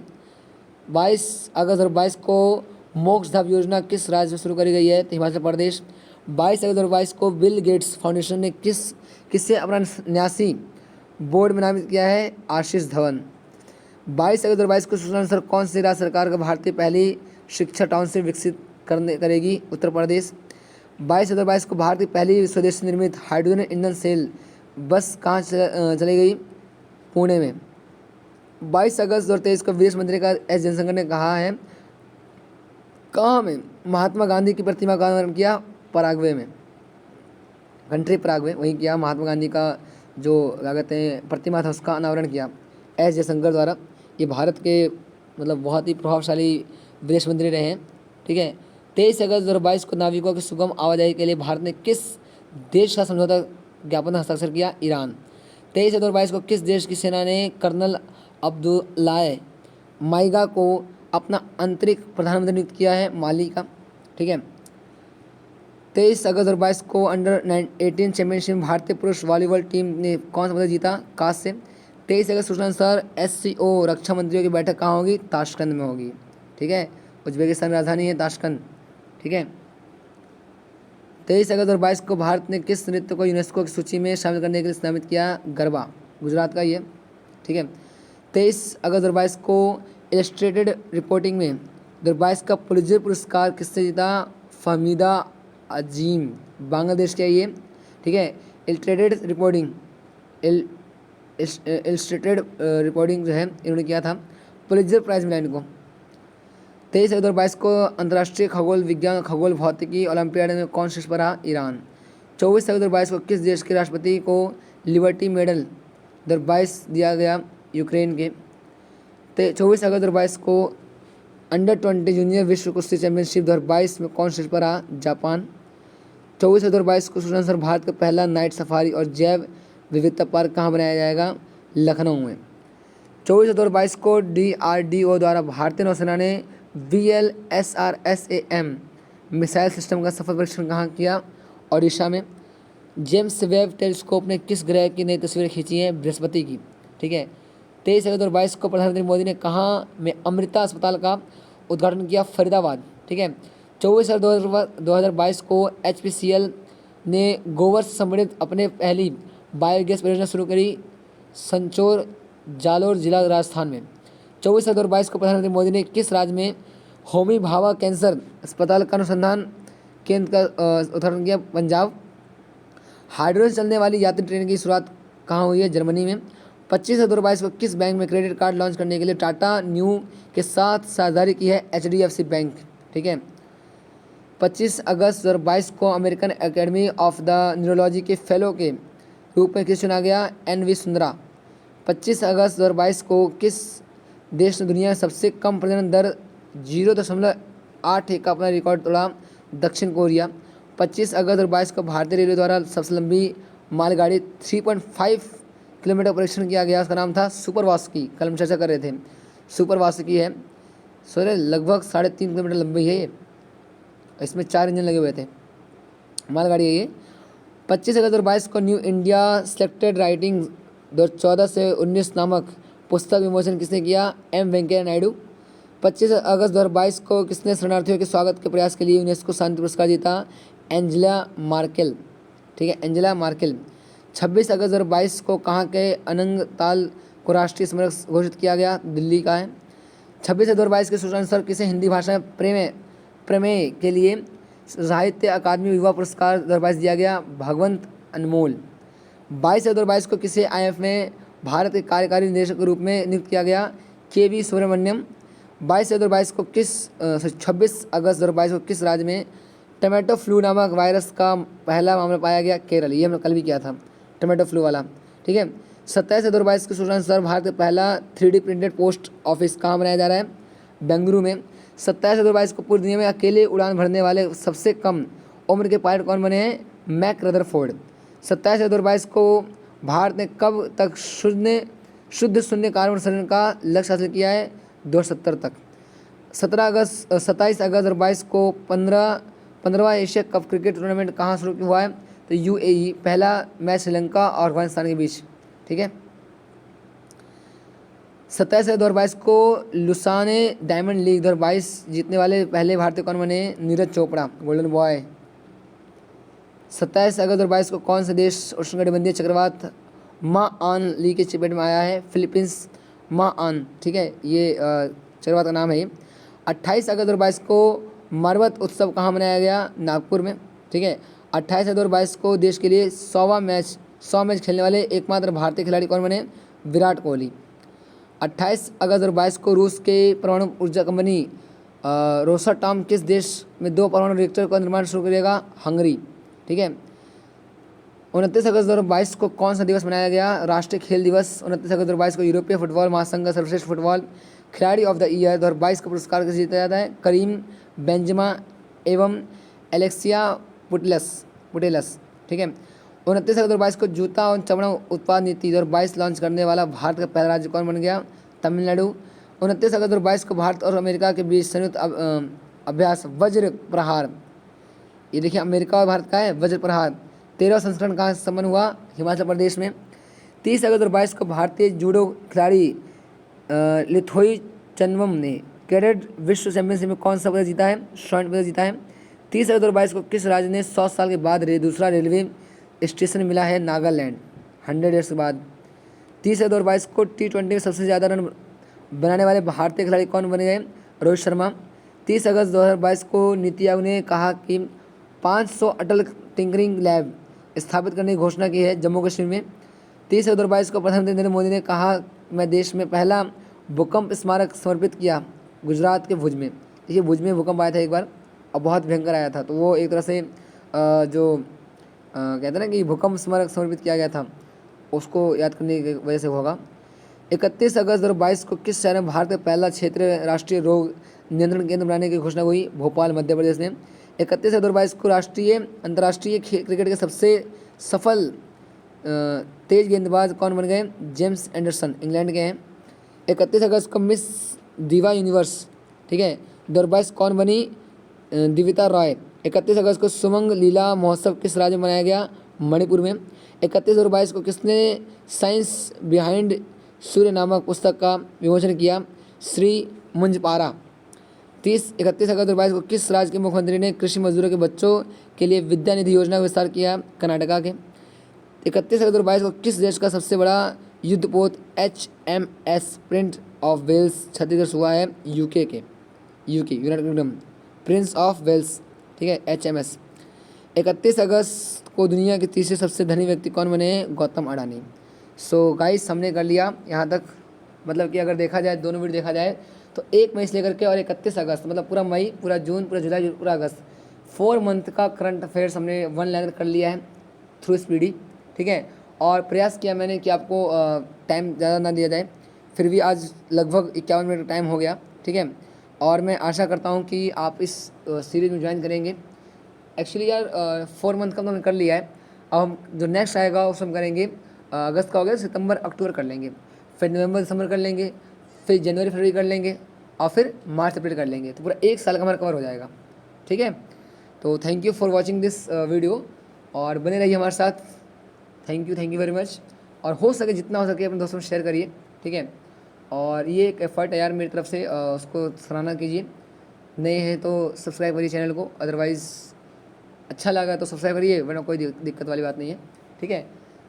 22 अगस्त 2022 को मोक्ष धाम योजना किस राज्य में शुरू करी गई है? तो हिमाचल प्रदेश। 22 अगस्त 2022 को बिल गेट्स फाउंडेशन ने किससे अपना न्यासी बोर्ड में नामित किया है? आशीष धवन। 22 अगस्त 2022 को सूचनानुसार कौन सी राज्य सरकार का भारतीय पहली शिक्षा टाउनशिप विकसित करेगी? उत्तर प्रदेश। 22 अगस्त 2022 को भारत की पहली स्वदेशी निर्मित हाइड्रोजन ईंधन सेल बस कहाँ चली गई? पुणे में। 22 अगस्त 2023 को विदेश मंत्री का एस जयशंकर ने कहा है कहाँ में महात्मा गांधी की प्रतिमा का अनावरण किया? पराग्वे में, कंट्री पराग्वे, वहीं किया। महात्मा गांधी का जो क्या कहते हैं प्रतिमा था उसका अनावरण किया एस जयशंकर द्वारा। ये भारत के मतलब बहुत ही प्रभावशाली विदेश मंत्री रहे हैं। ठीक है। 23 अगस्त 2022 को नाविकों की सुगम आवाजाही के लिए भारत ने किस देश का समझौता ज्ञापन हस्ताक्षर किया? ईरान। 23 अगस्त 2022 को किस देश की सेना ने कर्नल अब्दुल्लाह माइगा को अपना अंतरिक्ष प्रधानमंत्री नियुक्त किया है? माली का। ठीक है। 23 अगस्त 2022 को अंडर 18 चैंपियनशिप में भारतीय पुरुष वॉलीबॉल टीम ने कौन सा पदक जीता? कांस्य से। 23 अगस्त सूचनानुसार SCO रक्षा मंत्रियों की बैठक कहाँ होगी? ताशकंद में होगी। ठीक है, उज्बेकिस्तान राजधानी है ताशकंद। ठीक है। 23 अगस्त 2022 को भारत ने किस नृत्य को यूनेस्को की सूची में शामिल करने के लिए नामित किया? गरबा, गुजरात का ये। ठीक है। 23 अगस्त 2022 को इलस्ट्रेटेड रिपोर्टिंग में 2022 का पुलित्जर पुरस्कार किससे जीता? फहमीदा अजीम, बांग्लादेश का ये। ठीक है। इलस्ट्रेटेड रिपोर्टिंग जो है इन्होंने किया था। पुलित्जर प्राइज़ मिला इनको। 23/2022 को अंतर्राष्ट्रीय खगोल विज्ञान खगोल भौतिकी ओलंपियाड में कौन शीर्ष पर रहा? ईरान। 24/2022 को किस देश के राष्ट्रपति को लिबर्टी मेडल 2022 दिया गया? यूक्रेन के। 24/2022 को अंडर-20 जूनियर विश्व कुश्ती चैंपियनशिप 2022 में कौन शीर्ष पर रहा? जापान। 24/2022 को सूचना अनुसार भारत का पहला नाइट सफारी और जैव विविधता पार्क कहाँ बनाया जाएगा? लखनऊ में। 24/2022 को DRDO द्वारा भारतीय नौसेना ने VLSRSAM मिसाइल सिस्टम का सफल परीक्षण कहाँ किया? ओडिशा में। जेम्स वेब टेलीस्कोप ने किस ग्रह की नई तस्वीरें खींची हैं? बृहस्पति की। ठीक है। 23/2022 को प्रधानमंत्री मोदी ने कहाँ में अमृता अस्पताल का उद्घाटन किया? फरीदाबाद। ठीक है। 24/2022 को HPCL ने गोबर से संबंधित अपने पहली बायोगैस परियोजना शुरू करी संचोर जालोर जिला राजस्थान में। 24/2022 को प्रधानमंत्री मोदी ने किस राज्य में होमी भाभा कैंसर अस्पताल का अनुसंधान केंद्र का उद्घाटन किया? पंजाब। हाइड्रोजन चलने वाली यात्री ट्रेन की शुरुआत कहाँ हुई है? जर्मनी में। 25/2022 को किस बैंक में क्रेडिट कार्ड लॉन्च करने के लिए टाटा न्यू के साथ साझेदारी की है? HDFC bank. ठीक है। 25 अगस्त 2022 को American academy of the neurology के फेलो के रूप में किस चुना गया? NV सुंदरा। 25 अगस्त 2022 को किस देश ने दुनिया में सबसे कम प्रजनन दर 0.81 का अपना रिकॉर्ड तोड़ा? दक्षिण कोरिया। 25 अगस्त 2022 को भारतीय रेलवे द्वारा सबसे लंबी मालगाड़ी 3.5 किलोमीटर परीक्षण किया गया। उसका नाम था सुपर वासुकी। कल हम चर्चा कर रहे थे, सुपर वासुकी है। सॉरी, लगभग 3.5 किलोमीटर लंबी है ये। इसमें 4 इंजन लगे हुए थे, मालगाड़ी है ये। 25 अगस्त 2022 को न्यू इंडिया सेलेक्टेड राइटिंग 2014 से 19 नामक पुस्तक विमोचन किसने किया? M वेंकैया नायडू। 25 अगस्त 2022 को किसने शरणार्थियों के स्वागत के प्रयास के लिए यूनेस्को शांति पुरस्कार जीता? Angela Merkel. ठीक है, एंजेला मार्केल। 26 अगस्त 2022 को कहाँ के अनंगताल को राष्ट्रीय स्मारक घोषित किया गया? दिल्ली का है। 26 अगस्त 2022 के सूचनानुसार किसे हिंदी भाषा में प्रमेय के लिए साहित्य अकादमी युवा पुरस्कार 2022 दिया गया? भगवंत अनमोल। 22 अगस्त 2022 को किसे IMF में भारत के कार्यकारी निदेशक के रूप में नियुक्त किया गया? KV सुब्रमण्यम। 22 अगस्त 2022 को 26 अगस्त 2022 को किस राज्य में टमाटो फ्लू नामक वायरस का पहला मामला पाया गया? केरल। ये हमने कल भी किया था, टमाटो फ्लू वाला। ठीक है। 27 अगस्त 2022 के सूचनानुसार भारत का पहला 3D प्रिंटेड पोस्ट ऑफिस कहाँ बनाया जा रहा है? बेंगलुरु में। 27 अगस्त 2022 को पूरी दुनिया में अकेले उड़ान भरने वाले सबसे कम उम्र के पायलट कौन बने हैं? Mac Rutherford. 27 अगस्त 2022 को भारत ने कब तक शुद्ध शून्य कार्बन उत्सर्जन का लक्ष्य हासिल किया है? 2070 तक। 27 अगस्त 2022 को 15वां एशिया कप क्रिकेट टूर्नामेंट कहाँ शुरू हुआ है? तो UAE। पहला मैच श्रीलंका और अफगानिस्तान के बीच। ठीक है। 27 अगस्त 2022 को लुसाने डायमंड लीग 2022 जीतने वाले पहले भारतीय कौन बने? Neeraj Chopra, golden boy. 27 अगस्त 2022 को कौन सा देश उष्णकटिबंधीय चक्रवात माआन ली के चपेट में आया है? फिलीपींस। माआन। ठीक है, ये चक्रवात का नाम है ये। 28 अगस्त 2022 को मरवत उत्सव कहाँ मनाया गया? नागपुर में। ठीक है। 28 अगस्त 2022 को देश के लिए 100 मैच खेलने वाले एकमात्र भारतीय खिलाड़ी कौन बने? विराट कोहली। 28 अगस्त 2022 को रूस के परमाणु ऊर्जा कंपनी रोसाटॉम किस देश में 2 परमाणु रिएक्टर का निर्माण शुरू करेगा? हंगरी। ठीक है। 29 अगस्त 2022 को कौन सा दिवस मनाया गया? राष्ट्रीय खेल दिवस। 29 अगस्त 2022 को यूरोपीय फुटबॉल महासंघ का सर्वश्रेष्ठ फुटबॉल खिलाड़ी ऑफ द ईयर 2022 का पुरस्कार किसे जीता जाता है? करीम बेंजमा एवं एलेक्सिया पुटेलस। ठीक है। 29 अगस्त 2022 को जूता और चमड़ा उत्पाद नीति 2022 लॉन्च करने वाला भारत का पहला राज्य कौन बन गया? तमिलनाडु। 29 अगस्त 2022 को भारत और अमेरिका के बीच संयुक्त अभ्यास वज्र प्रहार, ये देखिए अमेरिका और भारत का है वज्र प्रहार 13वां संस्करण कहाँ से संपन्न हुआ? हिमाचल प्रदेश में। 30 अगस्त 2022 को भारतीय जूडो खिलाड़ी लिथोई चनवम ने कैडेट विश्व चैंपियनशिप में कौन सा पदक जीता है? स्वर्ण पदक जीता है। 30 अगस्त 2022 को किस राज्य ने 100 साल के बाद दूसरा रेलवे स्टेशन मिला है? नागालैंड, 100 ईयर्स के बाद। 30 अगस्त 2022 को T20 में सबसे ज़्यादा रन बनाने वाले भारतीय खिलाड़ी कौन बने गए? रोहित शर्मा। 30 अगस्त 2022 को नीति आयोग ने कहा कि 500 अटल टिंकरिंग लैब स्थापित करने की घोषणा की है जम्मू कश्मीर में। 30 अगस्त 2022 को प्रधानमंत्री नरेंद्र मोदी ने कहा, मैं देश में पहला भूकंप स्मारक समर्पित किया गुजरात के भुज में। देखिए भुज में भूकंप आया था एक बार और बहुत भयंकर आया था, तो वो एक तरह से कहते हैं ना कि भूकंप स्मारक समर्पित किया गया था, उसको याद करने की वजह से होगा। 31 अगस्त 2022 को किस शहर में भारत का पहला क्षेत्रीय राष्ट्रीय रोग नियंत्रण केंद्र बनाने की घोषणा हुई? भोपाल, मध्य प्रदेश में। 31 अगस्त 2022 को अंतर्राष्ट्रीय क्रिकेट के सबसे सफल तेज गेंदबाज कौन बन गए? जेम्स एंडरसन, इंग्लैंड के हैं। 31 अगस्त को मिस दीवा यूनिवर्स, ठीक है, 2022 कौन बनी? दिविता रॉय। 31 अगस्त को सुमंग लीला महोत्सव किस राज्य में मनाया गया? मणिपुर में। 31 और 22 को किसने साइंस बिहाइंड सूर्य नामक पुस्तक का विमोचन किया? श्री मुंजपारा। 31 अगस्त 2022 को किस राज्य के मुख्यमंत्री ने कृषि मजदूरों के बच्चों के लिए विद्या निधि योजना का विस्तार किया? कर्नाटका के। 31 अगस्त 2022 को किस देश का सबसे बड़ा युद्धपोत HMS प्रिंस ऑफ वेल्स क्षतिग्रस्त हुआ है? UK, United Kingdom, Prince of Wales, ठीक है, HMS। 31 अगस्त को दुनिया के तीसरे सबसे धनी व्यक्ति कौन बने? गौतम अडानी। सो गाइस हमने कर लिया यहाँ तक, मतलब कि अगर देखा जाए दोनों वीडियो देखा जाए तो 1 मई से लेकर के और 31 अगस्त, मतलब पूरा मई, पूरा जून, पूरा जुलाई, पूरा अगस्त, 4 मंथ का करंट अफेयर्स हमने 1 लाइन कर लिया है थ्रू स्पीडी, ठीक है। और प्रयास किया मैंने कि आपको टाइम ज़्यादा ना दिया जाए, फिर भी आज लगभग 51 मिनट का टाइम हो गया, ठीक है। और मैं आशा करता हूँ कि आप इस सीरीज़ में ज्वाइन करेंगे। एक्चुअली यार 4 मंथ का तो हमने कर लिया है, अब हम जो नेक्स्ट आएगा उसमें हम करेंगे अगस्त का हो गया, सितंबर अक्टूबर कर लेंगे, फिर नवंबर दिसंबर कर लेंगे, फिर जनवरी फरवरी कर लेंगे और फिर मार्च अप्रैल कर लेंगे, तो पूरा 1 साल का हमारा कवर हो जाएगा, ठीक है। तो thank you for watching this video और बने रहिए हमारे साथ। Thank you very much. और हो सके जितना हो सके अपने दोस्तों में शेयर करिए, ठीक है। और ये एक एफर्ट है यार मेरी तरफ से, उसको सराहना कीजिए। नए हैं तो सब्सक्राइब करिए चैनल को, अदरवाइज़ अच्छा लगा तो सब्सक्राइब करिए, वरना कोई दिक्कत वाली बात नहीं है, ठीक है।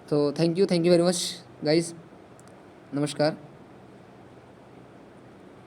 तो thank you very much guys, नमस्कार।